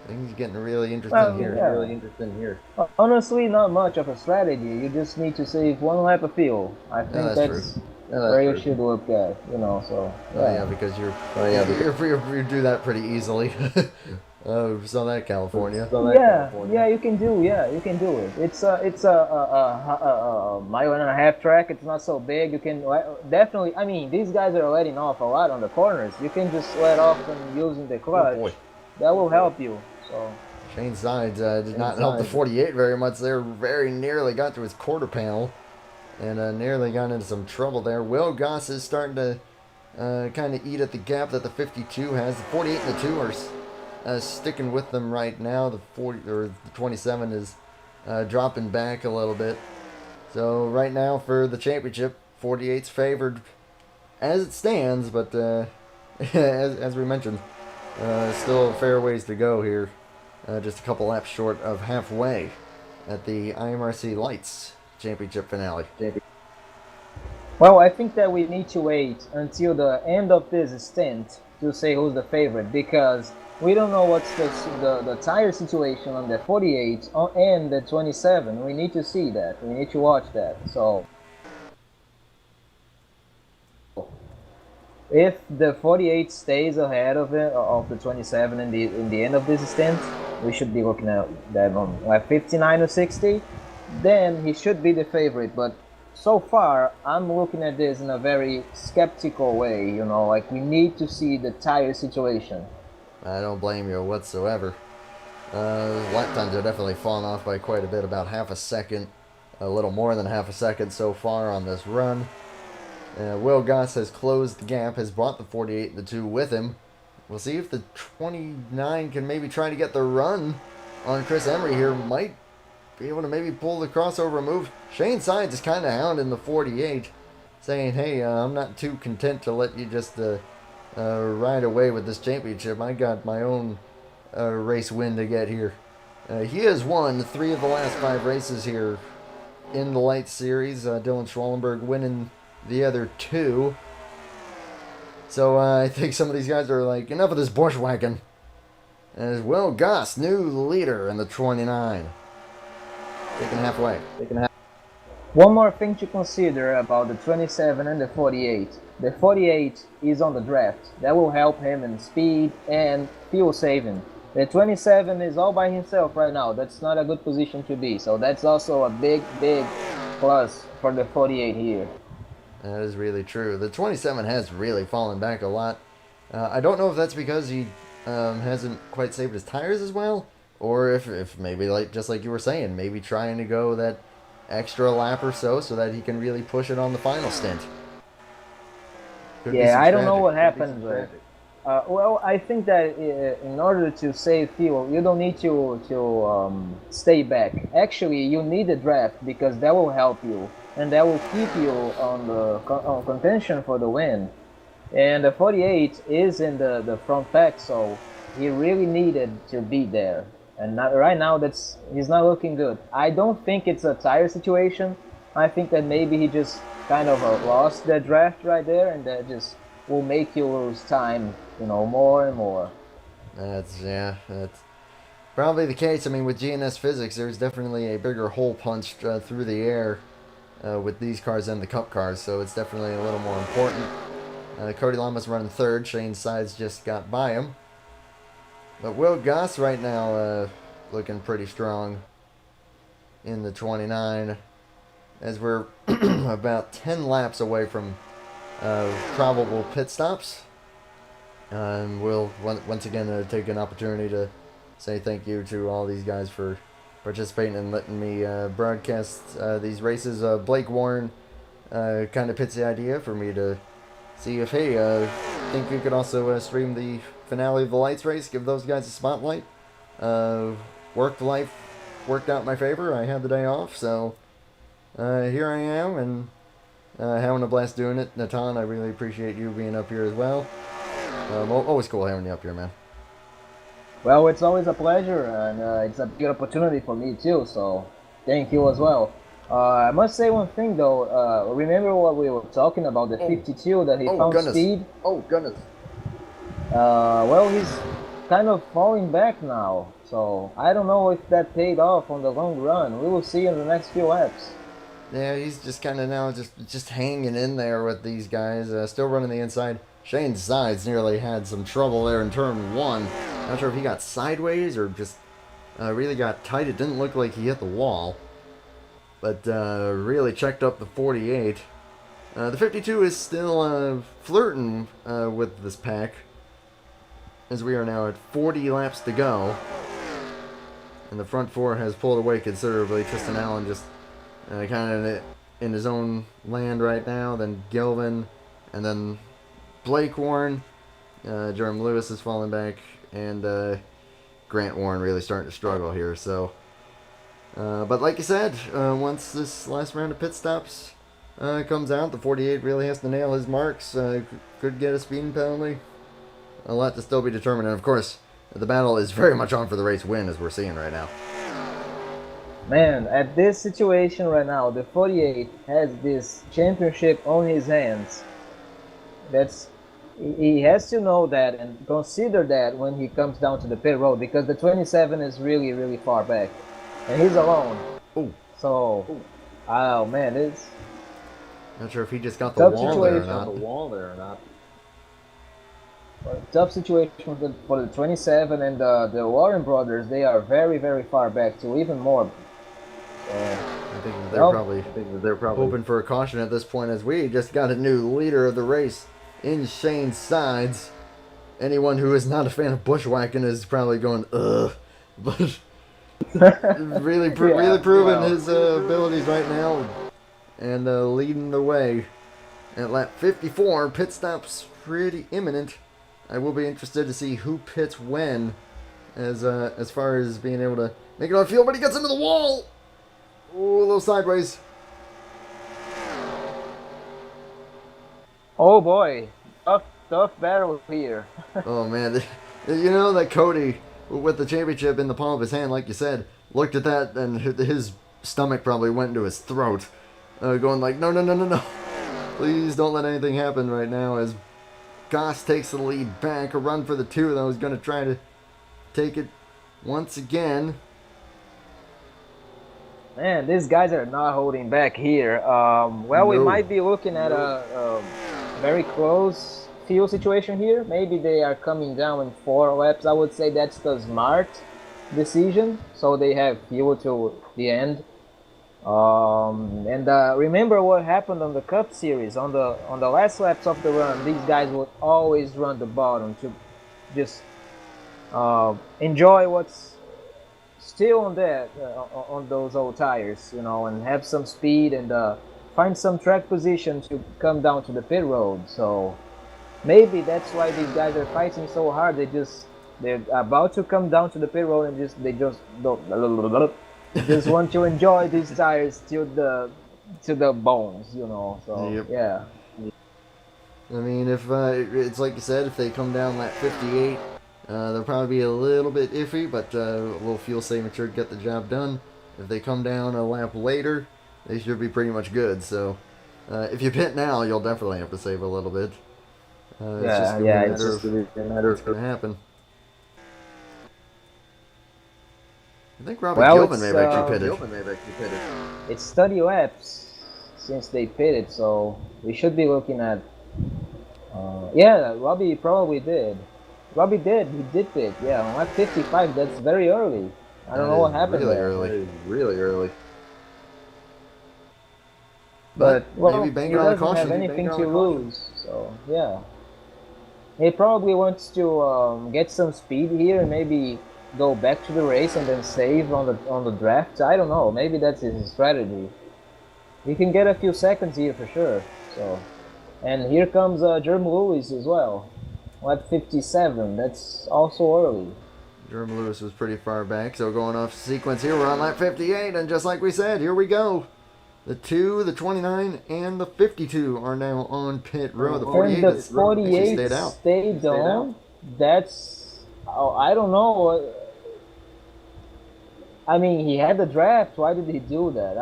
Things getting really interesting here. Yeah. Really interesting here. Honestly, not much of a strategy. You just need to save one lap of fuel. I think that's where you should look at. You know, so. Yeah, because you do that pretty easily. Oh, saw that, California. Yeah, you can do. Yeah, you can do it. It's a mile and a half track. It's not so big. You can definitely. I mean, these guys are letting off a lot on the corners. You can just let off and using the Oh clutch. boy. That will help you. So. Shane Sides did not help the 48 very much there. Very nearly got to his quarter panel and nearly got into some trouble there. Will Goss is starting to kind of eat at the gap that the 52 has. The 48 and the 2 are sticking with them right now. The 40 or the 27 is dropping back a little bit. So right now for the championship, 48's favored as it stands, but as we mentioned, still a fair ways to go here. Just a couple laps short of halfway at the IMRC Lights Championship finale. Well, I think that we need to wait until the end of this stint to say who's the favorite, because we don't know what's the tire situation on the 48 and the 27. We need to see that. We need to watch that. So if the 48 stays ahead of the 27 in the end of this stint, we should be looking at that on like 59 or 60. Then he should be the favorite. But so far, I'm looking at this in a very skeptical way. You know, like we need to see the tire situation. I don't blame you whatsoever. Lap times are definitely falling off by quite a bit, about half a second, a little more than half a second so far on this run. Will Goss has closed the gap, has brought the 48 and the 2 with him. We'll see if the 29 can maybe try to get the run on Chris Emery here. Might be able to maybe pull the crossover move. Shane Sides is kind of hounding the 48, saying, hey, I'm not too content to let you just ride away with this championship. I got my own race win to get here. He has won 3 of the last 5 races here in the Light Series. Dylan Schwallenberg winning the other 2. So I think some of these guys are like, enough of this bushwhacking. As Will Goss, new leader in the 29. Taking halfway. One more thing to consider about the 27 and the 48. The 48 is on the draft. That will help him in speed and fuel saving. The 27 is all by himself right now. That's not a good position to be. So that's also a big plus for the 48 here. That is really true. The 27 has really fallen back a lot. I don't know if that's because he hasn't quite saved his tires as well, or if maybe just like you were saying, maybe trying to go that extra lap or so that he can really push it on the final stint. Yeah, I don't know what happened, but well, I think that in order to save fuel, you don't need to stay back. Actually, you need a draft because that will help you and that will keep you on the contention for the win. And the 48 is in the front pack, so he really needed to be there. And right now, he's not looking good. I don't think it's a tire situation. I think that maybe he just kind of lost the draft right there, and that just will make you lose time, more and more. That's probably the case. I mean, with GNS Physics, there's definitely a bigger hole punched through the air with these cars than the Cup cars, so it's definitely a little more important. Cody Lamas running third. Shane Sides just got by him. But Will Goss right now looking pretty strong in the 29, as we're about 10 laps away from probable pit stops. And we'll once again take an opportunity to say thank you to all these guys for participating and letting me broadcast these races. Blake Warren kind of pitched the idea for me to see if, hey, think you could also stream the finale of the Lights race, give those guys a spotlight. Work life worked out in my favor. I had the day off, so here I am, and having a blast doing it. Natan, I really appreciate you being up here as well. Always cool having you up here, man. Well, it's always a pleasure, and it's a good opportunity for me too, so thank you as well. I must say one thing though, remember what we were talking about, the 52 that he found speed? Oh, goodness. Well, he's kind of falling back now, so I don't know if that paid off on the long run. We will see in the next few laps. Yeah, he's just kind of now just hanging in there with these guys, still running the inside. Shane Sides nearly had some trouble there in turn 1. Not sure if he got sideways or just really got tight. It didn't look like he hit the wall. But really checked up the 48. The 52 is still flirting with this pack, as we are now at 40 laps to go. And the front four has pulled away considerably. Tristan Allen just kind of in his own land right now. Then Gilvin, and then Blake Warren. Jerem Lewis is falling back, and Grant Warren really starting to struggle here. So, but like you said, once this last round of pit stops comes out, the 48 really has to nail his marks. Could get a speeding penalty. A lot to still be determined, and of course, the battle is very much on for the race win, as we're seeing right now. Man, at this situation right now, the 48 has this championship on his hands. He has to know that and consider that when he comes down to the pit road, because the 27 is really, really far back, and he's alone. Ooh. So, oh man, it's not sure if he just got the wall there or not. Tough situation for the 27 and the Warren brothers. They are very, very far back too, even more. I think that they're probably hoping for a caution at this point, as we just got a new leader of the race in Shane Sides. Anyone who is not a fan of bushwhacking is probably going, ugh. But really proving his abilities right now, and leading the way at lap 54. Pit stop's pretty imminent. I will be interested to see who pits when, as far as being able to make it on field. But he gets into the wall. Ooh, a little sideways. Oh boy, tough battle here. Oh man, you know that Cody, with the championship in the palm of his hand, like you said, looked at that and his stomach probably went into his throat, going like, no, please don't let anything happen right now. As Goss takes the lead back, a run for the two that was going to try to take it once again. Man, these guys are not holding back here. We might be looking at a very close field situation here. Maybe they are coming down in 4 laps. I would say that's the smart decision, so they have fuel to the end. Remember what happened on the Cup Series. On the last laps of the run, these guys would always run the bottom to just enjoy what's still on that on those old tires, and have some speed and find some track position to come down to the pit road. So maybe that's why these guys are fighting so hard. They're about to come down to the pit road and they just don't. Just want to enjoy these tires to the bones, So Yep. yeah. I mean, if it's like you said, if they come down lap 58, they'll probably be a little bit iffy, but a little fuel saving should get the job done. If they come down a lap later, they should be pretty much good. So if you pit now, you'll definitely have to save a little bit. It's just a matter of what's going to happen. I think Robert Gilman may have actually pitted. It's 30 laps since they pitted, so we should be looking at. Robbie probably did. He did pit. Yeah, on lap 55. That's very early. I don't know what happened there. Really early. But maybe banging on a caution. He doesn't have anything to lose, so yeah. He probably wants to get some speed here and maybe go back to the race and then save on the draft. I don't know. Maybe that's his strategy. He can get a few seconds here for sure. So, and here comes Jerem Lewis as well. Lap 57. That's also early. Jerem Lewis was pretty far back, so going off sequence here, we're on lap 58, and just like we said, here we go. The 2, the 29, and the 52 are now on pit road. The 48 stayed on. That's, I don't know. I mean, he had the draft. Why did he do that?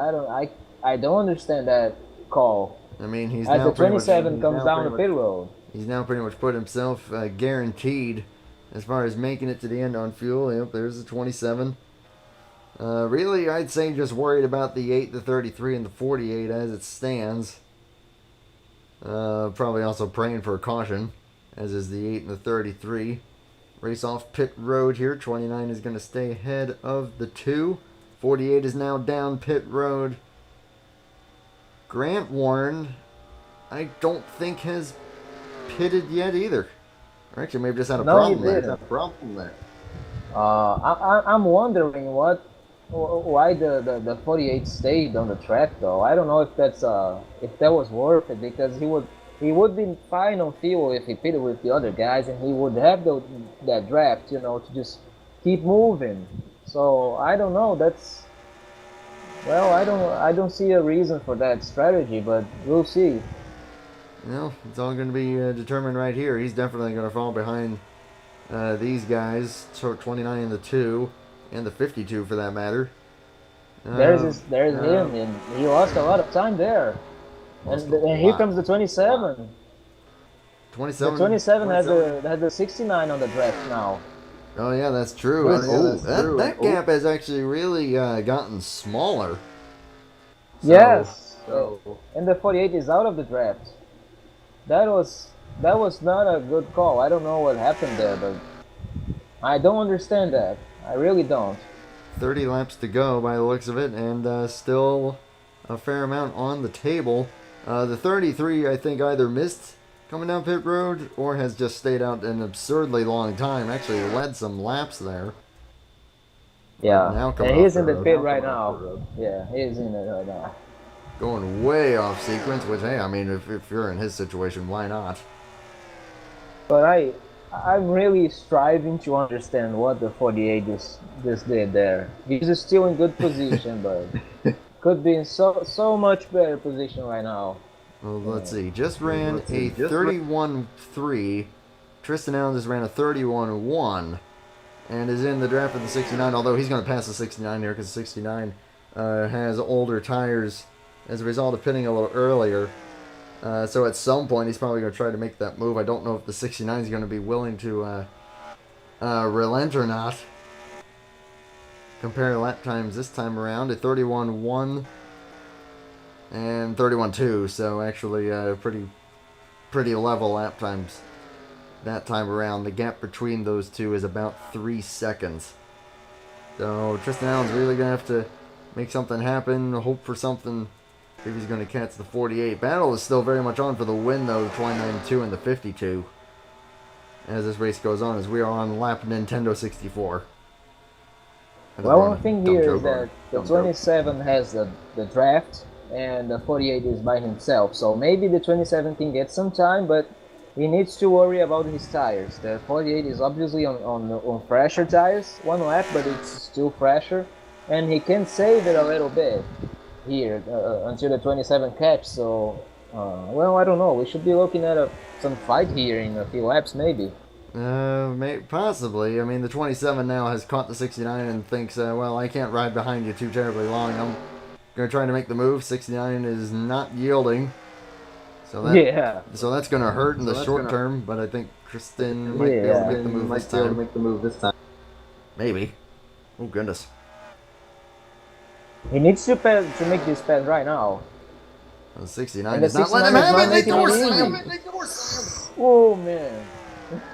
I don't understand that call. I mean, he's as now the 27 comes down the pit road. He's now pretty much put himself guaranteed as far as making it to the end on fuel. Yep, there's the 27. Really, I'd say just worried about the 8, the 33, and the 48 as it stands. Probably also praying for a caution, as is the 8 and the 33. race off pit road here. 29 is going to stay ahead of the 2. 48 is now down pit road. Grant Warren, I don't think has pitted yet either. Or actually, maybe just had a problem there. I'm wondering why the 48 stayed on the track though. I don't know if that was worth it, because he would be fine on fuel if he pitted with the other guys, and he would have that draft, to just keep moving. So I don't know. I don't see a reason for that strategy, but we'll see. It's all going to be determined right here. He's definitely going to fall behind these guys, 29 in the 2, and the 52 for that matter. There's him, and he lost a lot of time there. And here comes the 27. 27. The 27 has the 69 on the draft now. Oh yeah, that's true. That gap has actually really gotten smaller. Yes. And the 48 is out of the draft. That was not a good call. I don't know what happened there, but I don't understand that. I really don't. 30 laps to go by the looks of it, and still a fair amount on the table. The 33, I think, either missed coming down pit road or has just stayed out an absurdly long time. Actually led some laps there. Yeah, and he's in the pit right now. Yeah, he is in it right now. Going way off sequence, which, hey, I mean, if you're in his situation, why not? But I'm really striving to understand what the 48 just did there. He's still in good position, but could be in so much better position right now. Well, let's see. Just ran a 31.3. Tristan Allen just ran a 31.1 and is in the draft for the 69, although he's going to pass the 69 here because the 69 has older tires as a result of pitting a little earlier. So at some point, he's probably going to try to make that move. I don't know if the 69 is going to be willing to relent or not. Compare lap times this time around. A 31.1 and 31.2. So actually pretty level lap times that time around. The gap between those two is about 3 seconds. So Tristan Allen's really going to have to make something happen, hope for something if he's going to catch the 48. Battle is still very much on for the win, though, the 29.2 and the 52. As this race goes on, as we are on lap Nintendo 64. Well, one thing here is that the 27 has the draft, and the 48 is by himself. So maybe the 27 can get some time, but he needs to worry about his tires. The 48 is obviously on fresher tires, one lap, but it's still fresher, and he can save it a little bit here until the 27 catch. So, well, I don't know. We should be looking at some fight here in a few laps, maybe. Possibly. I mean, the 27 now has caught the 69 and thinks, well, I can't ride behind you too terribly long. I'm going to try to make the move. 69 is not yielding. So that's going to hurt in the short term, but I think Kristen might be able to make the move this time. Maybe. Oh, goodness. He needs to make this pass right now. The 69 is not letting him have it. They door slam. Oh, man.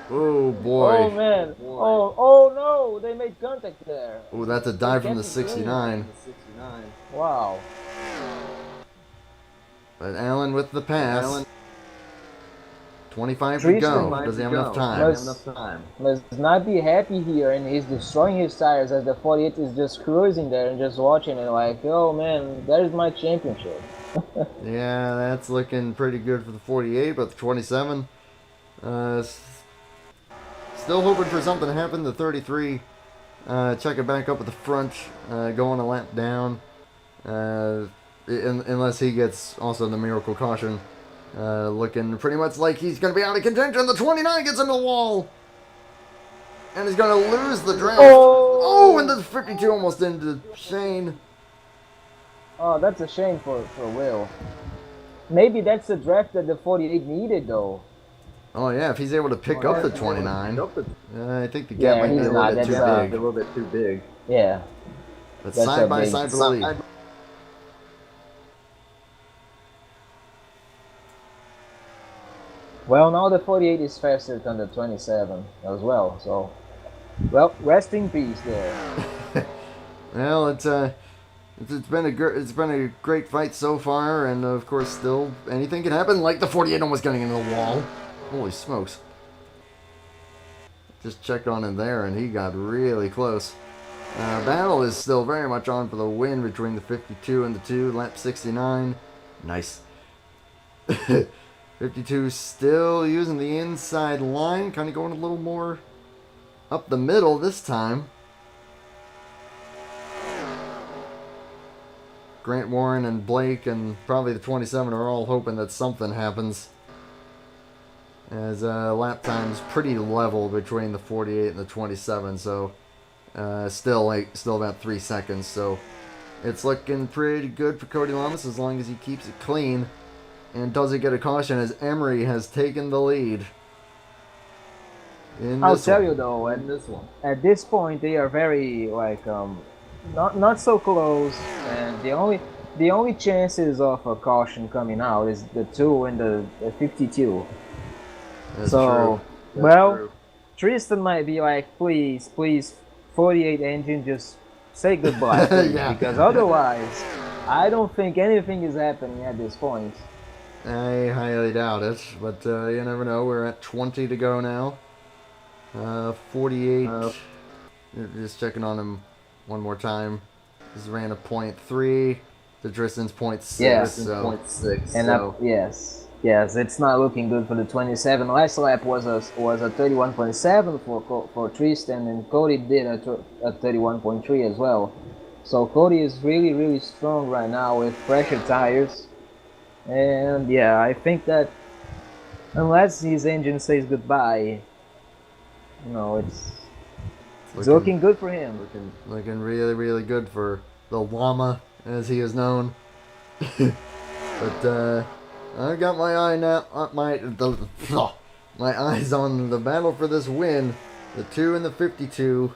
Oh, boy. Oh, man. Oh, no. They made contact there. Oh, that's a dive from the 69. Wow. But Allen with the pass. 25 to go. Does he have enough time? Must not be happy here, and he's destroying his tires as the 48 is just cruising there and just watching it like, oh man, there's my championship. Yeah, that's looking pretty good for the 48, but the 27, still hoping for something to happen. The 33, check it back up at the front, going a lap down, unless he gets also the miracle caution. Looking pretty much like he's going to be out of contention. The 29 gets into the wall. And he's going to lose the draft. Oh, and the 52 almost into Shane. Oh, that's a shame for Will. Maybe that's the draft that the 48 needed, though. Oh, yeah, if he's able to pick up the 29. I think the gap might be a little bit too big. Yeah. But side by side for the lead. Well, now the 48 is faster than the 27 as well. So, well, rest in peace there. Well, it's been a great fight so far, and of course, still anything can happen. Like the 48 almost getting into the wall. Holy smokes! Just checked on him there, and he got really close. Battle is still very much on for the win between the 52 and the 2. Lap 69. Nice. 52 still using the inside line, kind of going a little more up the middle this time. Grant Warren and Blake and probably the 27 are all hoping that something happens. As lap time's pretty level between the 48 and the 27, so still about 3 seconds. So it's looking pretty good for Cody Lamas as long as he keeps it clean and doesn't get a caution, as Emery has taken the lead. I'll tell you though, at this point they are very not so close, and the only chances of a caution coming out is the 2 and the 52. That's so true. well, True. Tristan might be like, please, 48 engine, just say goodbye, please, Yeah. because otherwise, I don't think anything is happening at this point. I highly doubt it, but you never know. We're at 20 to go now. 48. Just checking on him one more time. Just ran a .3. The Tristan's .6. Yes, so. .6. And yes, it's not looking good for the 27. Last lap was a 31.7 for Tristan, and Cody did a 31.3 as well. So Cody is really, really strong right now with pressure tires. And yeah, I think that unless his engine says goodbye, it's looking good for him. Looking really, really good for the llama, as he is known. But I've got my eye now, my eyes on the battle for this win. The 2 and the 52.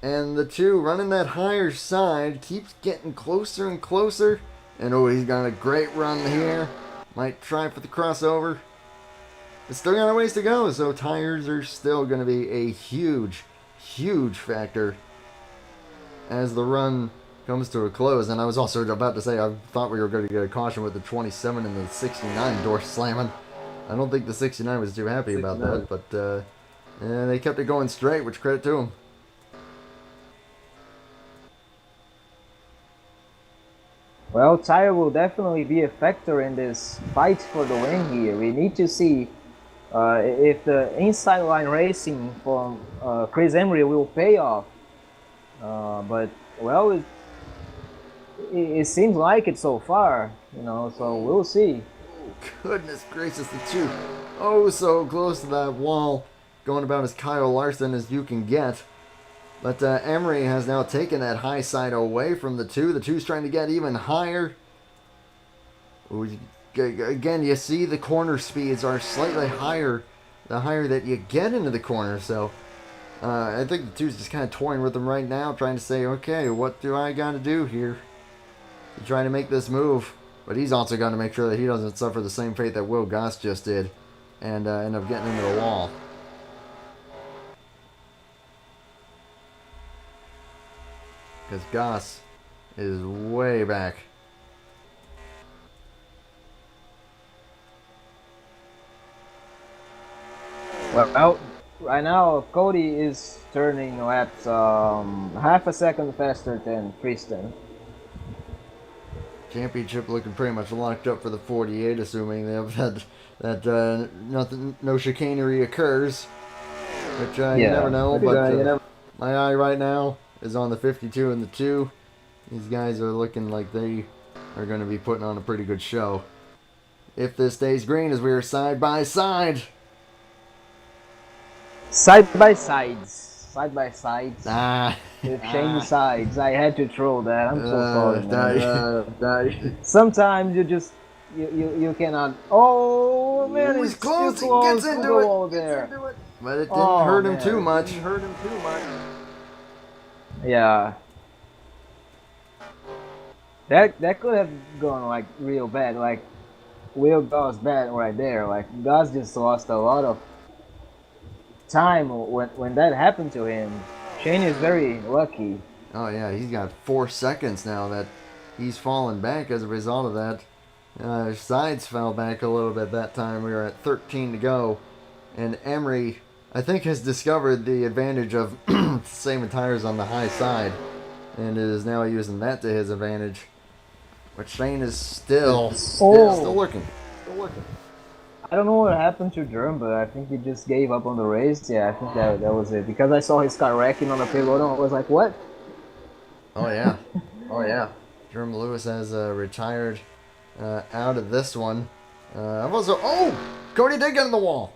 And the 2 running that higher side keeps getting closer and closer. And he's got a great run here. Might try for the crossover. It's still got a ways to go, so tires are still going to be a huge, huge factor as the run comes to a close. And I was also about to say, I thought we were going to get a caution with the 27 and the 69 door slamming. I don't think the 69 was too happy about that, but they kept it going straight, which credit to them. Well, tire will definitely be a factor in this fight for the win here. We need to see if the inside line racing from Chris Emery will pay off. But, well, it seems like it so far, so we'll see. Oh, goodness gracious, the 2. Oh, so close to that wall. Going about as Kyle Larson as you can get. But Emery has now taken that high side away from the 2. The 2's trying to get even higher. Again, you see the corner speeds are slightly higher the higher that you get into the corner. So I think the 2's just kind of toying with them right now, trying to say, okay, what do I got to do here to try to make this move? But he's also got to make sure that he doesn't suffer the same fate that Will Goss just did and end up getting into the wall. Because Goss is way back. Well, right now Cody is turning laps half a second faster than Tristan. Championship looking pretty much locked up for the 48, assuming that no chicanery occurs. Which you never know, but my eye right now is on the 52 and the 2. These guys are looking like they are going to be putting on a pretty good show. If this stays green, as we are side by side. Side by sides. Ah. With shiny sides. I had to throw that. I'm so sorry. Sometimes you cannot. Oh man, it's close. too close. He gets into it. There. But it didn't hurt him too much. Yeah. That could have gone like real bad. Like Will Goss bad right there. Like Goss just lost a lot of time when that happened to him. Shane is very lucky. Oh yeah, he's got 4 seconds now that he's fallen back as a result of that. Sides fell back a little bit that time. We were at 13 to go, and Emery, I think, has discovered the advantage of saving tires on the high side, and is now using that to his advantage. But Shane is still looking. Still looking. I don't know what happened to Jerm, but I think he just gave up on the race. Yeah, I think that was it. Because I saw his car wrecking on the payload, I was like, what? Oh yeah, oh yeah. Jerm Lewis has retired out of this one. I've also Cody did get in the wall.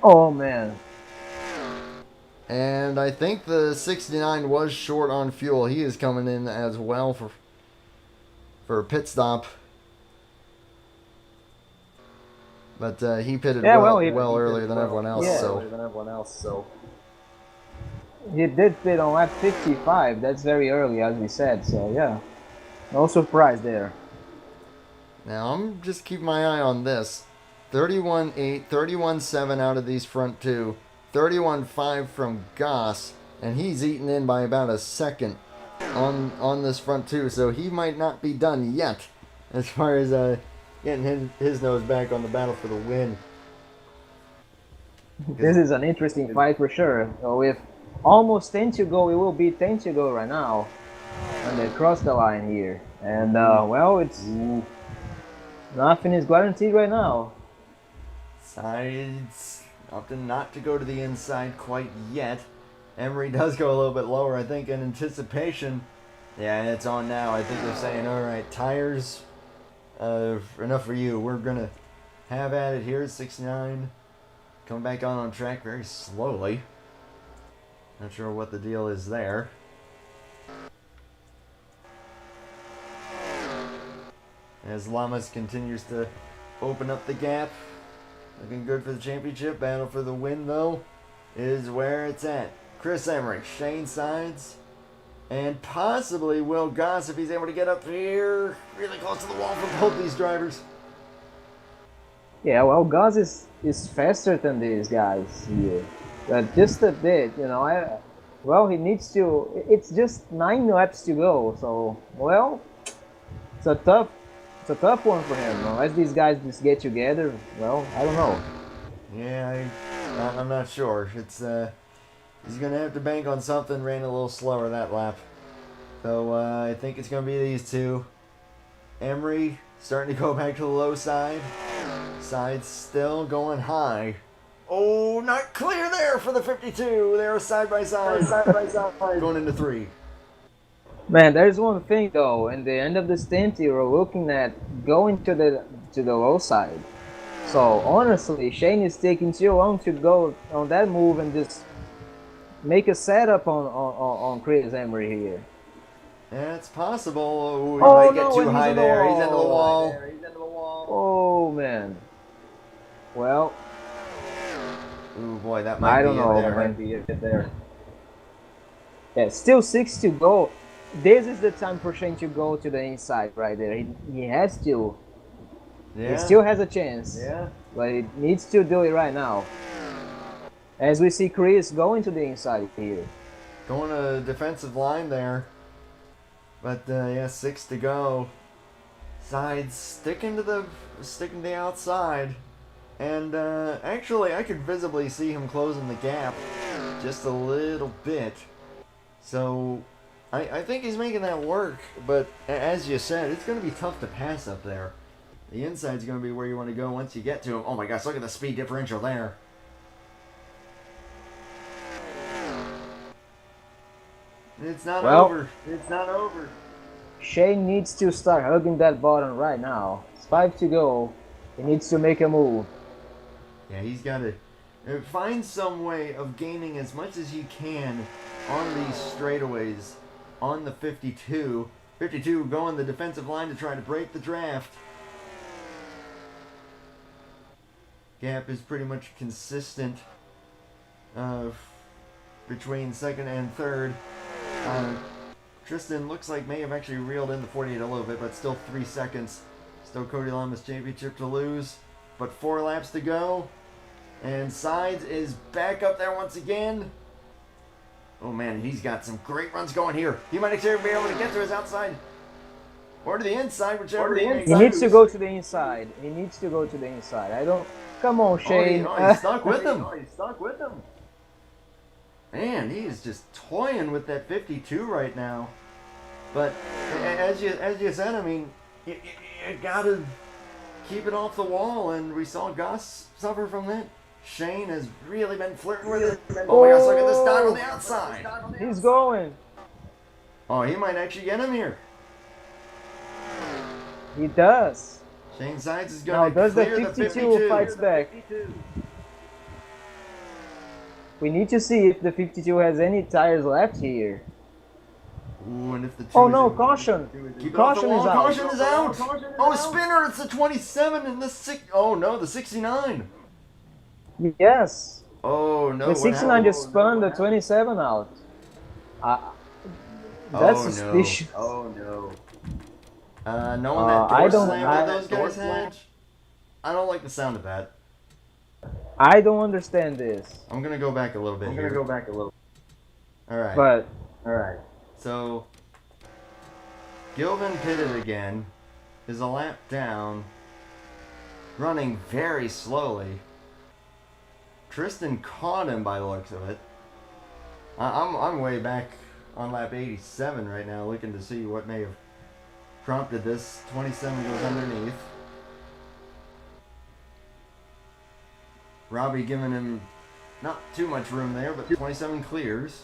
Oh man. And I think the 69 was short on fuel. He is coming in as well for a pit stop. But he pitted well earlier than everyone else. So he did pit on lap 55. That's very early, as we said. So yeah, no surprise there. Now I'm just keeping my eye on this. 31.8, 31.7 out of these front two. 31.5 from Goss, and he's eaten in by about a second on this front two, so he might not be done yet as far as getting his nose back on the battle for the win. This is an interesting fight for sure. So with almost 10 to go, it will be 10 to go right now, and they cross the line here. And well, it's nothing is guaranteed right now. Sides opting not to go to the inside quite yet. Emery does go a little bit lower, I think, in anticipation. Yeah, it's on now. I think they're saying, all right, tires, enough for you. We're going to have at it here at 69. Come back on track very slowly. Not sure what the deal is there. As Lamas continues to open up the gap. Looking good for the championship. Battle for the win, though, is where it's at. Chris Emmerich, Shane Sides, and possibly Will Goss if he's able to get up here really close to the wall for both these drivers. Yeah, well, Goss is faster than these guys here. But just a bit, you know. Well, he needs to. It's just 9 laps to go, so well, it's a tough one for him. Unless these guys just get together, well, I don't know. Yeah, I'm not sure. It's he's gonna have to bank on something. Ran a little slower that lap, so I think it's gonna be these two. Emery starting to go back to the low side. Side still going high. Oh, not clear there for the 52. They're side by side, going into 3. Man, there's one thing though. In the end of the stint, you were looking at going to the low side. So honestly, Shane is taking too long to go on that move and just make a setup on Chris Emery here. Yeah, it's possible. He might get too high there. He's into the wall. Oh man. Well. Ooh boy, that might be it there. Yeah, still 6 to go. This is the time for Shane to go to the inside right there. He has to. Yeah. He still has a chance. Yeah. But he needs to do it right now. As we see Chris going to the inside here. Going to defensive line there. But yeah, 6 to go. Sides sticking to the outside. And actually, I could visibly see him closing the gap just a little bit. So I think he's making that work, but as you said, it's going to be tough to pass up there. The inside's going to be where you want to go once you get to him. Oh my gosh, look at the speed differential there. It's not over. It's not over. Shane needs to start hugging that button right now. It's 5 to go. He needs to make a move. Yeah, he's got to find some way of gaining as much as he can on these straightaways on the 52. 52 going the defensive line to try to break the draft. Gap is pretty much consistent between second and third. Tristan looks like may have actually reeled in the 48 a little bit, but still 3 seconds. Still Cody Lamas championship to lose, but 4 laps to go. And Sides is back up there once again. Oh man, he's got some great runs going here. He might actually be able to get to his outside. Or to the inside, whichever he makes. He needs to go to the inside. He needs to go to the inside. I don't... Come on, Shane. Oh, he's stuck with him. He's stuck with him. Man, he is just toying with that 52 right now. But as you said, I mean, you gotta keep it off the wall, and we saw Gus suffer from that. Shane has really been flirting with it. Oh my gosh, look at this dog on the outside. He's going. Oh, he might actually get him here. He does. Shane Sides is Now, going to does the clear 52 fights back? We need to see if the 52 has any tires left here. Ooh, and if the Oh no, caution! Caution is out. Caution is out! Oh, spinner, it's the 27 and the 6. Oh no, the 69. Yes. Oh no. The 69 just spun the 27 out. That's suspicious. Oh no. Knowing that door slam that those guys had, I don't like the sound of that. I don't understand this. I'm gonna go back a little bit here. Alright. But alright. So Gilvin pitted again, is a lap down, running very slowly. Tristan caught him by the looks of it. I'm way back on lap 87 right now, looking to see what may have prompted this. 27 goes underneath. Robbie giving him not too much room there, but 27 clears.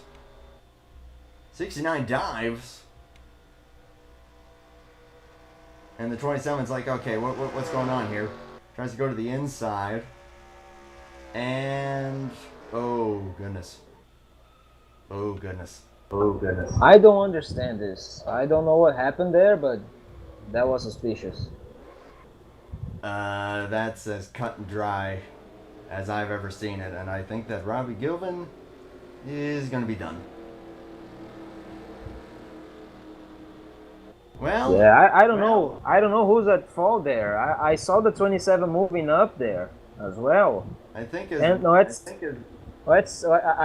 69 dives. And the 27's like, okay, what's going on here? Tries to go to the inside. And... oh, goodness. Oh, goodness. Oh, goodness. I don't understand this. I don't know what happened there, but that was suspicious. That's as cut and dry as I've ever seen it. And I think that Robbie Gilvin is going to be done. Well, yeah, I don't know. I don't know who's at fault there. I saw the 27 moving up there as well. I think I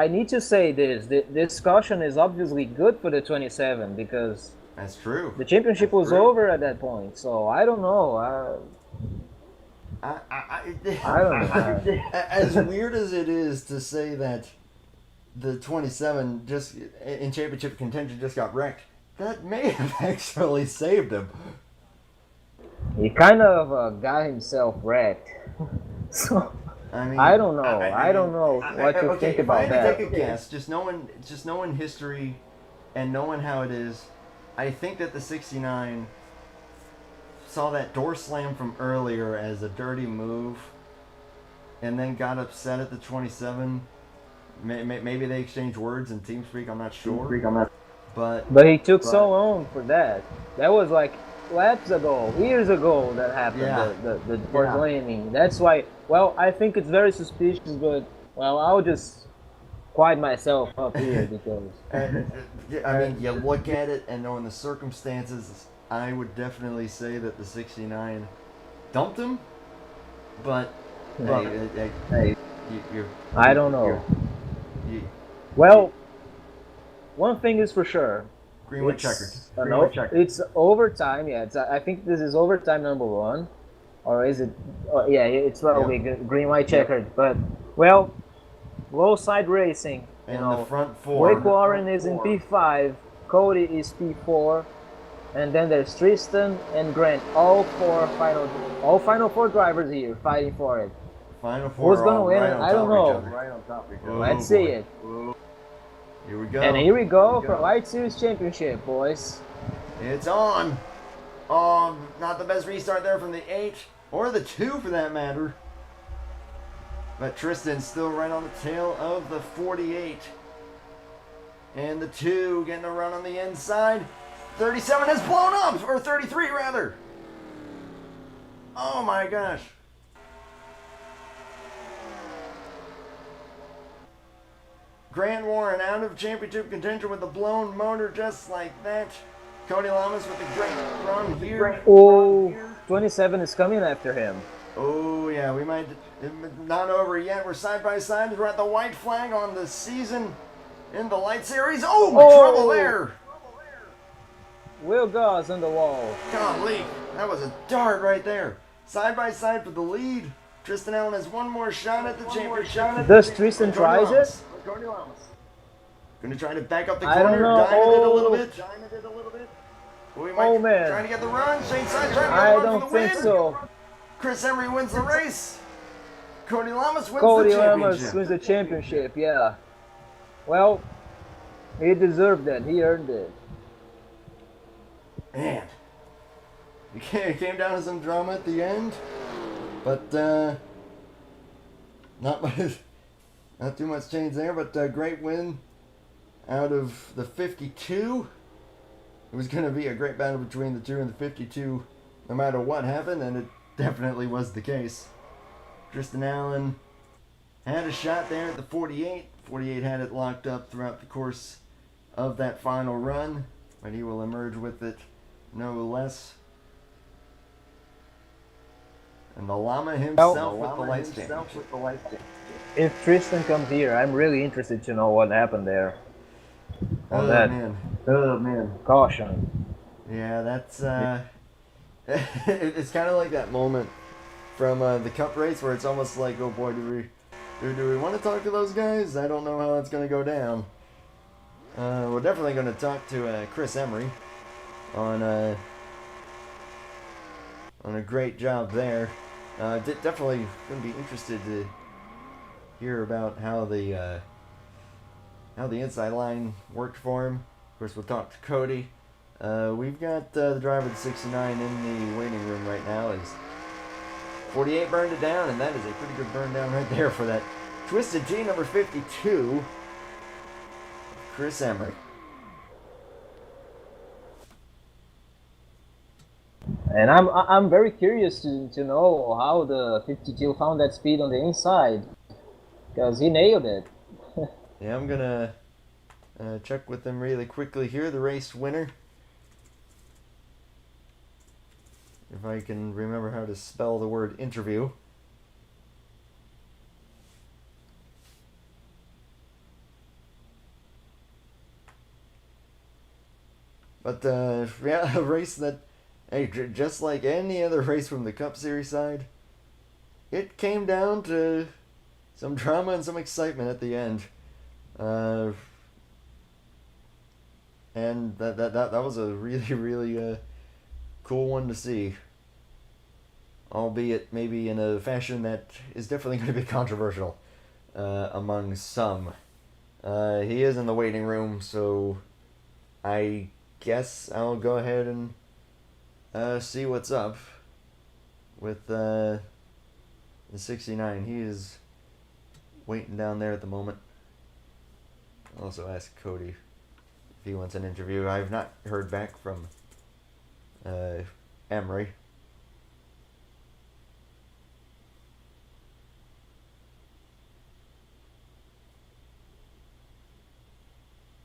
need to say this. This caution is obviously good for the 27 because that's true. The championship was over at that point. So I don't know. I don't know. As weird as it is to say that the 27 just in championship contention just got wrecked, that may have actually saved him. He kind of got himself wrecked. So I mean, I don't know. I don't know what to think about that. Take a guess, just knowing history and knowing how it is, I think that the 69 saw that door slam from earlier as a dirty move, and then got upset at the 27. Maybe they exchanged words in TeamSpeak. I'm not sure. But he took so long for that. That was like laps ago, years ago that happened. Yeah. The first landing. That's why. Well, I think it's very suspicious, but well, I'll just quiet myself up here because. I mean, you look at it, and knowing the circumstances, I would definitely say that the 69 dumped him. But hey, I don't know. Well, one thing is for sure. Green, white, checkered. It's overtime. Yeah, I think this is overtime number 1, or is it? Yeah, it's probably green, white, checkered. But well, low side racing. And the front 4. Blake Warren is in P5. Cody is P4, and then there's Tristan and Grant. All final 4 drivers here fighting for it. Final 4. Who's gonna win? I don't know. Right on top of each other. Let's see it. Here we go. And here we go for Light Series Championship, boys. It's on. Oh, not the best restart there from the 8 or the 2 for that matter. But Tristan's still right on the tail of the 48. And the 2 getting a run on the inside. 37 has blown up, or 33 rather. Oh my gosh. Grant Warren out of championship contention with a blown motor just like that. Cody Lamas with a great run here. Oh, 27 is coming after him. Oh, yeah, we might. Not over yet. We're side by side. We're at the white flag on the season in the light series. Oh, trouble there. Will Goss on the wall. Golly, that was a dart right there. Side by side for the lead. Tristan Allen has one more shot at the championship. Does Tristan tries it? Going to try to back up the I don't corner. know. Diamond it a little bit. We might Oh, man. trying to get the run. Shane Side trying to I run don't for the think win. so. Chris Emery wins the race. Cody Lamas wins Cody the championship. Lamas wins the championship, yeah. Well, he deserved it. He earned it. Man, it came down to some drama at the end, but not too much change there. But great win out of the 52. It was going to be a great battle between the two and the 52, no matter what happened, and it definitely was the case. Tristan Allen had a shot there at the 48. 48 had it locked up throughout the course of that final run, but he will emerge with it no less. And the Llama himself with the lights championship. If Tristan comes here, I'm really interested to know what happened there. Oh, that man. Caution. Yeah, that's it's kind of like that moment from the Cup race where it's almost like, oh boy, do we want to talk to those guys? I don't know how that's going to go down. We're definitely going to talk to Chris Emery on a great job there. Definitely going to be interested to hear about how the inside line worked for him. Of course, we'll talk to Cody. We've got the driver of the 69 in the waiting room right now. As 48 burned it down, and that is a pretty good burn down right there for that Twisted T number 52, Chris Emery. And I'm very curious to know how the 52 found that speed on the inside, because he nailed it. Yeah, I'm gonna check with them really quickly here. The race winner, if I can remember how to spell the word interview. But yeah, a race that, hey, just like any other race from the Cup Series side, it came down to some drama and some excitement at the end. And that was a really cool one to see. Albeit maybe in a fashion that is definitely going to be controversial among some. He is in the waiting room, so I guess I'll go ahead and see what's up with the 69. He is waiting down there at the moment. I'll also ask Cody if he wants an interview. I've not heard back from Emery.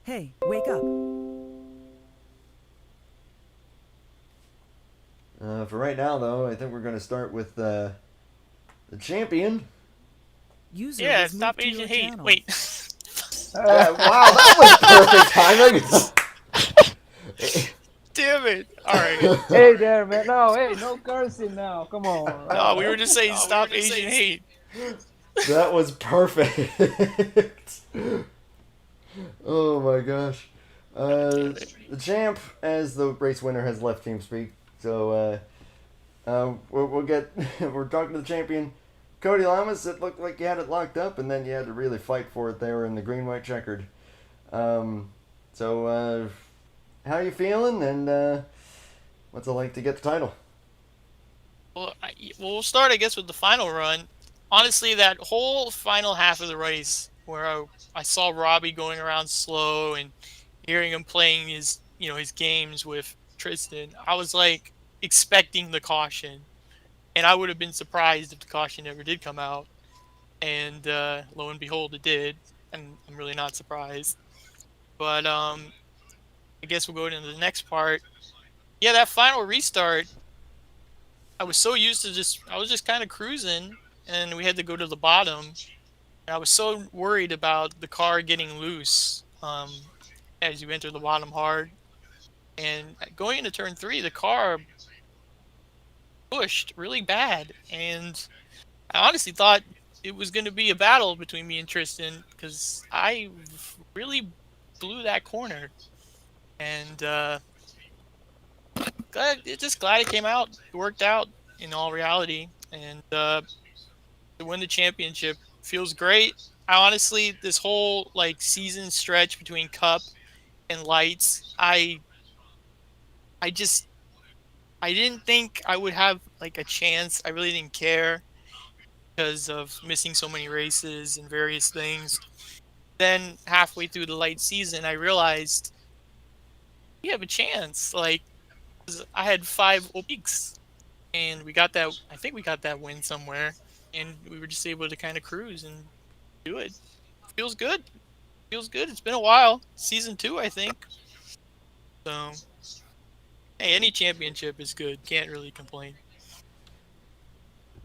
Hey, wake up. For right now, though, I think we're going to start with the champion. User Yeah, was stop moved to your Asian hate. channel. Wait. Wow, that was perfect timing. Damn it. Alright. Hey there, man. No cursing now. Come on. No, we were just saying stop Asian hate. That was perfect. Oh my gosh. The champ, as the race winner, has left TeamSpeak. So we're talking to the champion, Cody Lamas. It looked like you had it locked up, and then you had to really fight for it there in the green-white checkered. So how you feeling, and what's it like to get the title? Well, we'll start, I guess, with the final run. Honestly, that whole final half of the race, where I saw Robbie going around slow and hearing him playing his games with Tristan, I was like expecting the caution, and I would have been surprised if the caution never did come out. And lo and behold, it did. and I'm really not surprised. But I guess we'll go into the next part. Yeah, that final restart, I was so used to I was just kind of cruising, and we had to go to the bottom. And I was so worried about the car getting loose as you enter the bottom hard. And going into turn 3, the car pushed really bad, and I honestly thought it was going to be a battle between me and Tristan because I really blew that corner, and glad it came out. It worked out in all reality, and to win the championship feels great. I honestly, this whole like season stretch between Cup and Lights, I just I didn't think I would have like a chance. I really didn't care because of missing so many races and various things. Then halfway through the light season, I realized we have a chance. Like 'cause I had 5 weeks, and we got that. I think we got that win somewhere, and we were just able to kind of cruise and do it. Feels good. Feels good. It's been a while. Season 2, I think. So, hey, any championship is good. Can't really complain.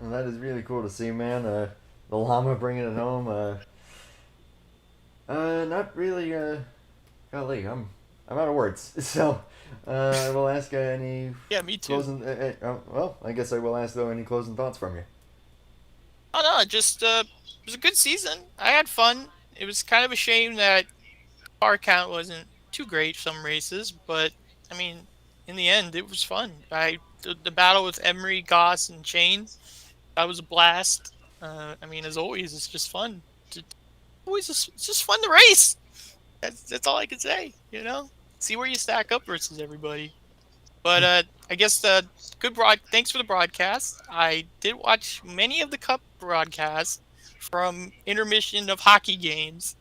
And that is really cool to see, man. The llama bringing it home. Not really. Golly, I'm out of words. So, I will ask any Yeah, me too. closing. Well, I guess I will ask though any closing thoughts from you. Oh no, just it was a good season. I had fun. It was kind of a shame that car count wasn't too great some races, but I mean, in the end, it was fun. The battle with Emery, Goss, and Chain, that was a blast. I mean, as always, it's just fun. It's just fun to race. That's all I can say. You know, see where you stack up versus everybody. But I guess thanks for the broadcast. I did watch many of the Cup broadcasts from intermission of hockey games,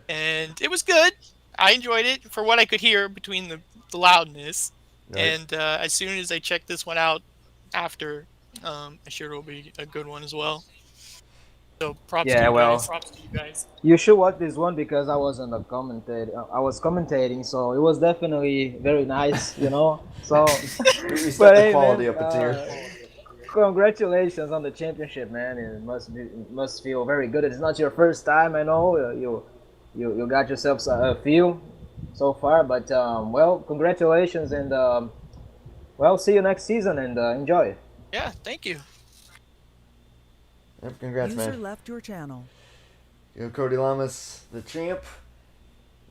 and it was good. I enjoyed it for what I could hear between the loudness. Right. And as soon as I check this one out after, I'm sure it'll be a good one as well. So props to Yeah, you guys. well, Props to you guys. you should watch this one because I was on the commentate. I was commentating, so it was definitely very nice, you know. So, We but stepped the hey, man, quality up a tier. congratulations on the championship, man. It must feel very good. It's not your first time, I know. You got yourself a few so far, but well, congratulations, and well, see you next season, and enjoy. Yeah, thank you. Yep, congrats, User man. left your channel. Cody Lamas, the champ.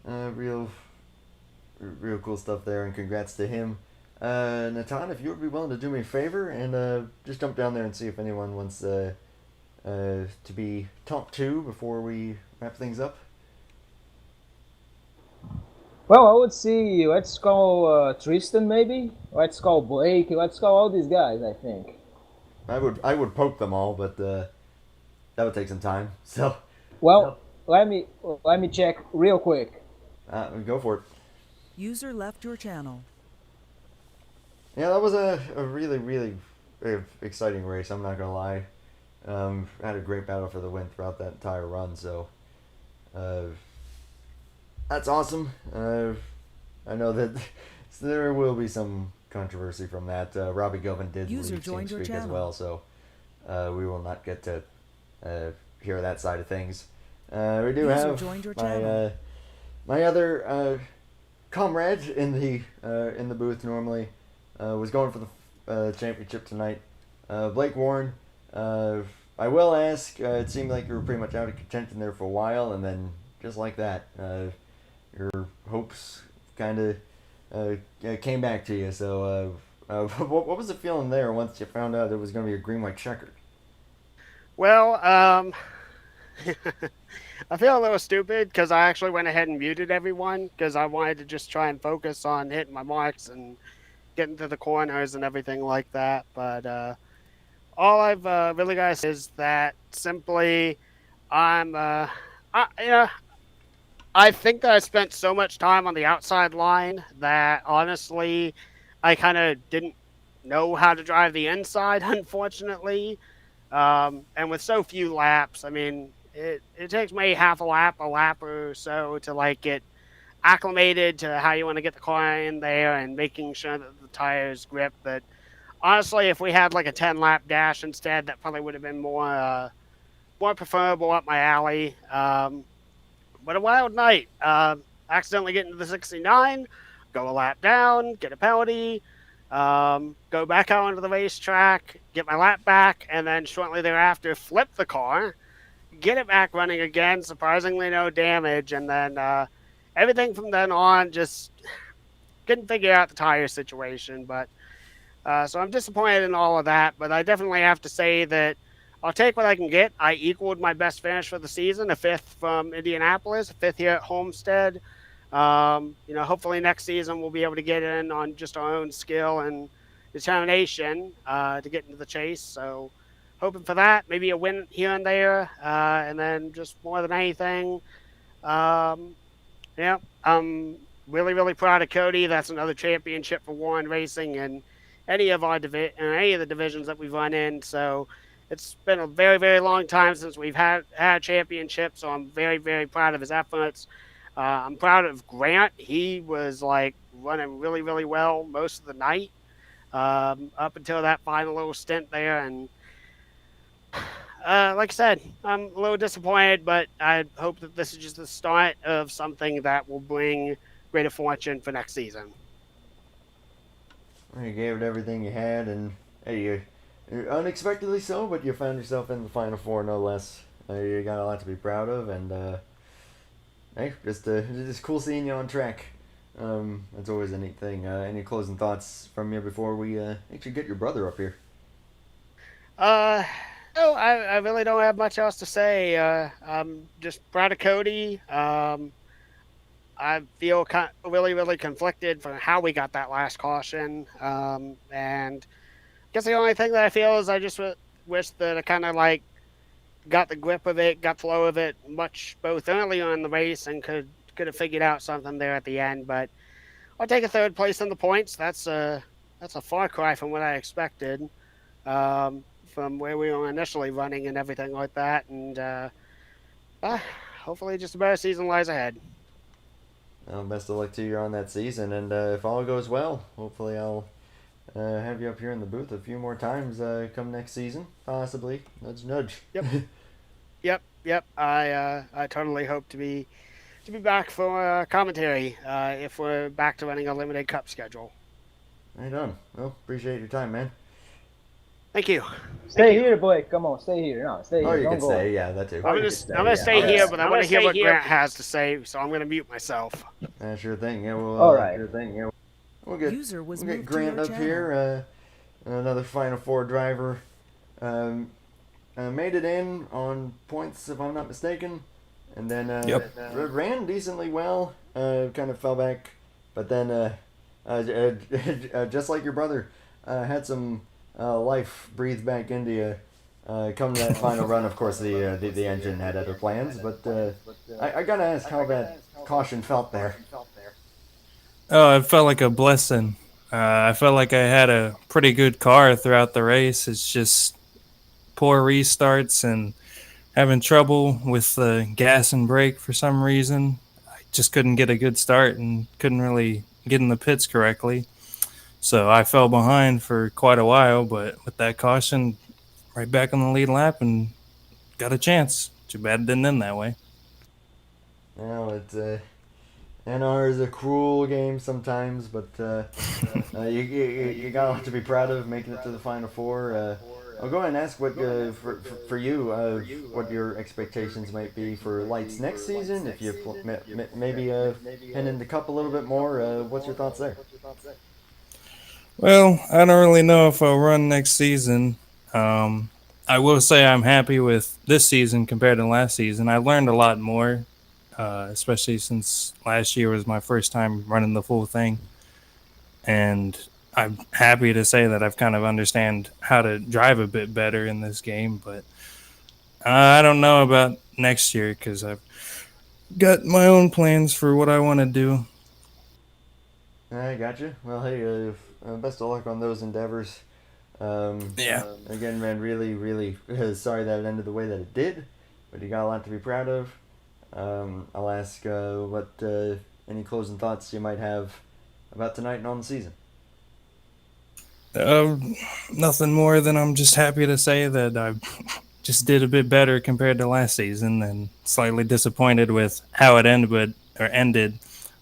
Real cool stuff there, and congrats to him. Natan, if you would be willing to do me a favor and just jump down there and see if anyone wants to be talked to before we wrap things up. Well, I would see. Let's call Tristan, maybe. Let's call Blake. Let's call all these guys. I think. I would poke them all, but that would take some time. So, Well, let me check real quick. go for it. User left your channel. Yeah, that was a really, really exciting race, I'm not going to lie. Had a great battle for the win throughout that entire run, so that's awesome. I know that there will be some controversy from that. Robbie Govan did User leave joined your TeamSpeak as channel. well, so we will not get to hear that side of things. We do User have joined your my channel. my other comrade in the booth normally was going for the championship tonight. Blake Warren. I will ask. It seemed like you were pretty much out of contention there for a while, and then just like that, your hopes kind of came back to you. So, what was the feeling there once you found out it was going to be a green-white checkered? Well, I feel a little stupid because I actually went ahead and muted everyone because I wanted to just try and focus on hitting my marks and getting to the corners and everything like that. But all I've really got to say is that simply I think that I spent so much time on the outside line that honestly I kind of didn't know how to drive the inside, unfortunately. And with so few laps, I mean, it takes me half a lap or so to like get acclimated to how you want to get the car in there and making sure that the tires grip. But honestly, if we had like a 10 lap dash instead, that probably would have been more preferable up my alley. But a wild night. Accidentally get into the 69, go a lap down, get a penalty, go back out onto the racetrack, get my lap back, and then shortly thereafter flip the car, get it back running again, surprisingly no damage, and then everything from then on just couldn't figure out the tire situation. But so I'm disappointed in all of that, but I definitely have to say that I'll take what I can get. I equaled my best finish for the season, a fifth from Indianapolis, a fifth here at Homestead. Hopefully next season we'll be able to get in on just our own skill and determination to get into the chase. So hoping for that, maybe a win here and there, and then just more than anything, I'm really, really proud of Cody. That's another championship for Warren Racing and any of any of the divisions that we've run in. So it's been a very, very long time since we've had a championship. So I'm very, very proud of his efforts. I'm proud of Grant. He was like running really, really well most of the night up until that final little stint there. And like I said, I'm a little disappointed, but I hope that this is just the start of something that will bring greater fortune for next season. You gave it everything you had, and hey, you're unexpectedly so, but you found yourself in the Final Four, no less. You got a lot to be proud of, and hey, just cool seeing you on track. That's always a neat thing. Any closing thoughts from you before we actually get your brother up here? No, I really don't have much else to say. I'm just proud of Cody. I feel really, really conflicted for how we got that last caution. And I guess the only thing that I feel is I just wish that I kind of like got the grip of it, got flow of it much both early on in the race and could have figured out something there at the end. But I'll take a third place in the points. That's a far cry from what I expected, from where we were initially running and everything like that. And hopefully just a better season lies ahead. Well, best of luck to you on that season, and if all goes well, hopefully I'll have you up here in the booth a few more times come next season, possibly. Nudge, nudge. Yep. I totally hope to be back for commentary if we're back to running a limited cup schedule. Right on. Well, appreciate your time, man. Thank you. Stay here, boy. Come on, stay here. No, stay here. Oh, you Don't can go. stay. Yeah, that too. I'm gonna stay here, but I want to hear what Grant has to say, so I'm gonna mute myself. Sure thing. Yeah, we'll. All right. Sure thing. Yeah. We'll get User was we'll get moved to Grant your up here. Another Final Four driver. Made it in on points, if I'm not mistaken, and then ran decently well. Kind of fell back, but then just like your brother, had some life breathed back into you. Come to that final run, of course, the engine had other plans, but I gotta ask how that caution felt there. Oh, it felt like a blessing. I felt like I had a pretty good car throughout the race. It's just poor restarts and having trouble with the gas and brake for some reason. I just couldn't get a good start and couldn't really get in the pits correctly. So I fell behind for quite a while, but with that caution, right back on the lead lap and got a chance. Too bad it didn't end that way. Well, it's NR is a cruel game sometimes, but you got a lot to be proud of making it to the Final Four. I'll go ahead and ask what for you what your expectations might be for lights next season. If you maybe head in the cup a little bit more, what's your thoughts there? Well, I don't really know if I'll run next season. I will say I'm happy with this season compared to last season. I learned a lot more, especially since last year was my first time running the full thing. And I'm happy to say that I've kind of understand how to drive a bit better in this game. But I don't know about next year because I've got my own plans for what I want to do. I gotcha. Well, hey, best of luck on those endeavors. Yeah. Again, man, really, really sorry that it ended the way that it did. but you got a lot to be proud of. I'll ask what any closing thoughts you might have about tonight and on the season. Nothing more than I'm just happy to say that I just did a bit better compared to last season, and slightly disappointed with how it ended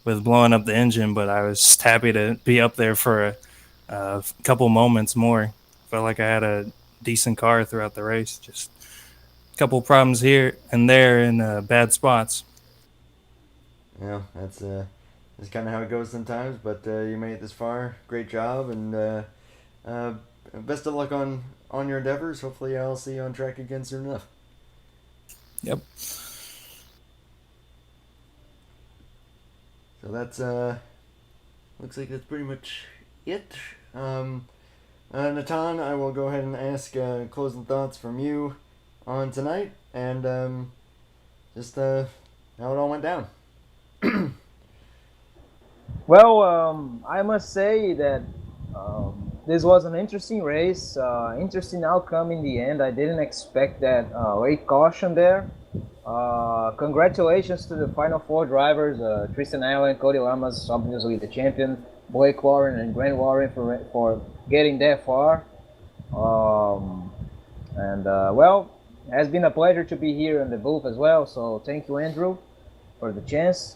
with blowing up the engine. But I was just happy to be up there for a couple moments more. Felt like I had a decent car throughout the race. Just a couple problems here and there in bad spots. That's kind of how it goes sometimes. But you made it this far. Great job, and best of luck on your endeavors. Hopefully, I'll see you on track again soon enough. Yep. So that's looks like that's pretty much it. Natan, I will go ahead and ask closing thoughts from you on tonight, and just how it all went down. Well, I must say that this was an interesting race, interesting outcome in the end. I didn't expect that late caution there. Congratulations to the final four drivers, Tristan Allen, Cody Lamas, obviously the champion, Blake Warren and Grant Warren for getting that far. Well, it has been a pleasure to be here in the booth as well, so thank you, Andrew, for the chance.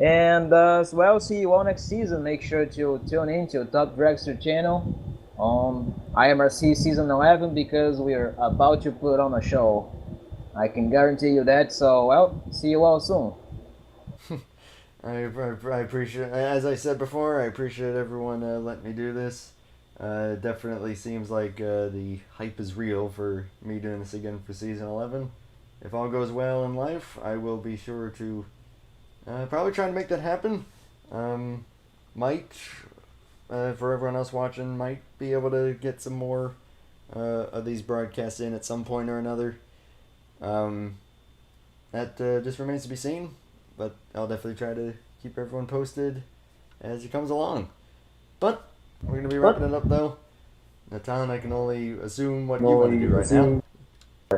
And as well, see you all next season. Make sure to tune in to Top Dragster channel on IMRC Season 11 because we're about to put on a show. I can guarantee you that. So, well, see you all soon. I appreciate, as I said before, I appreciate everyone letting me do this. It definitely seems like the hype is real for me doing this again for Season 11. If all goes well in life, I will be sure to probably try to make that happen. Might, for everyone else watching, might be able to get some more of these broadcasts in at some point or another. That just remains to be seen, but I'll definitely try to keep everyone posted as it comes along. But we're going to be wrapping it up, though. Natan, I can only assume what you want to do right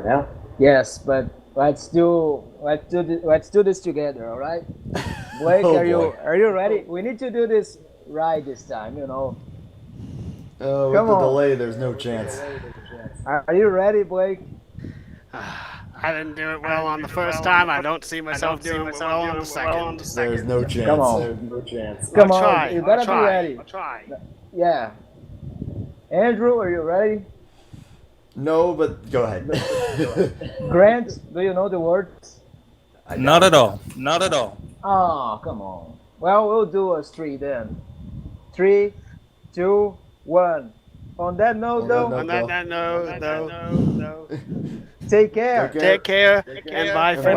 now. Yes, but let's do this together, all right? Blake, Oh, are you ready? We need to do this right this time, you know. With Come the on. delay, there's no chance. Are you ready, Blake? I didn't do it well on the first time. I don't see myself doing it well on the second. There's no chance. Come on. There's no chance. Come I'll on, try. you gotta I'll try. be ready. I'll try. Yeah. Andrew, are you ready? No, but go ahead. Grant, do you know the words? Not at all. Not at all. Oh, come on. Well, we'll do us three then. 3, 2, 1. On that note, though, On that note, take care. Take care and bye for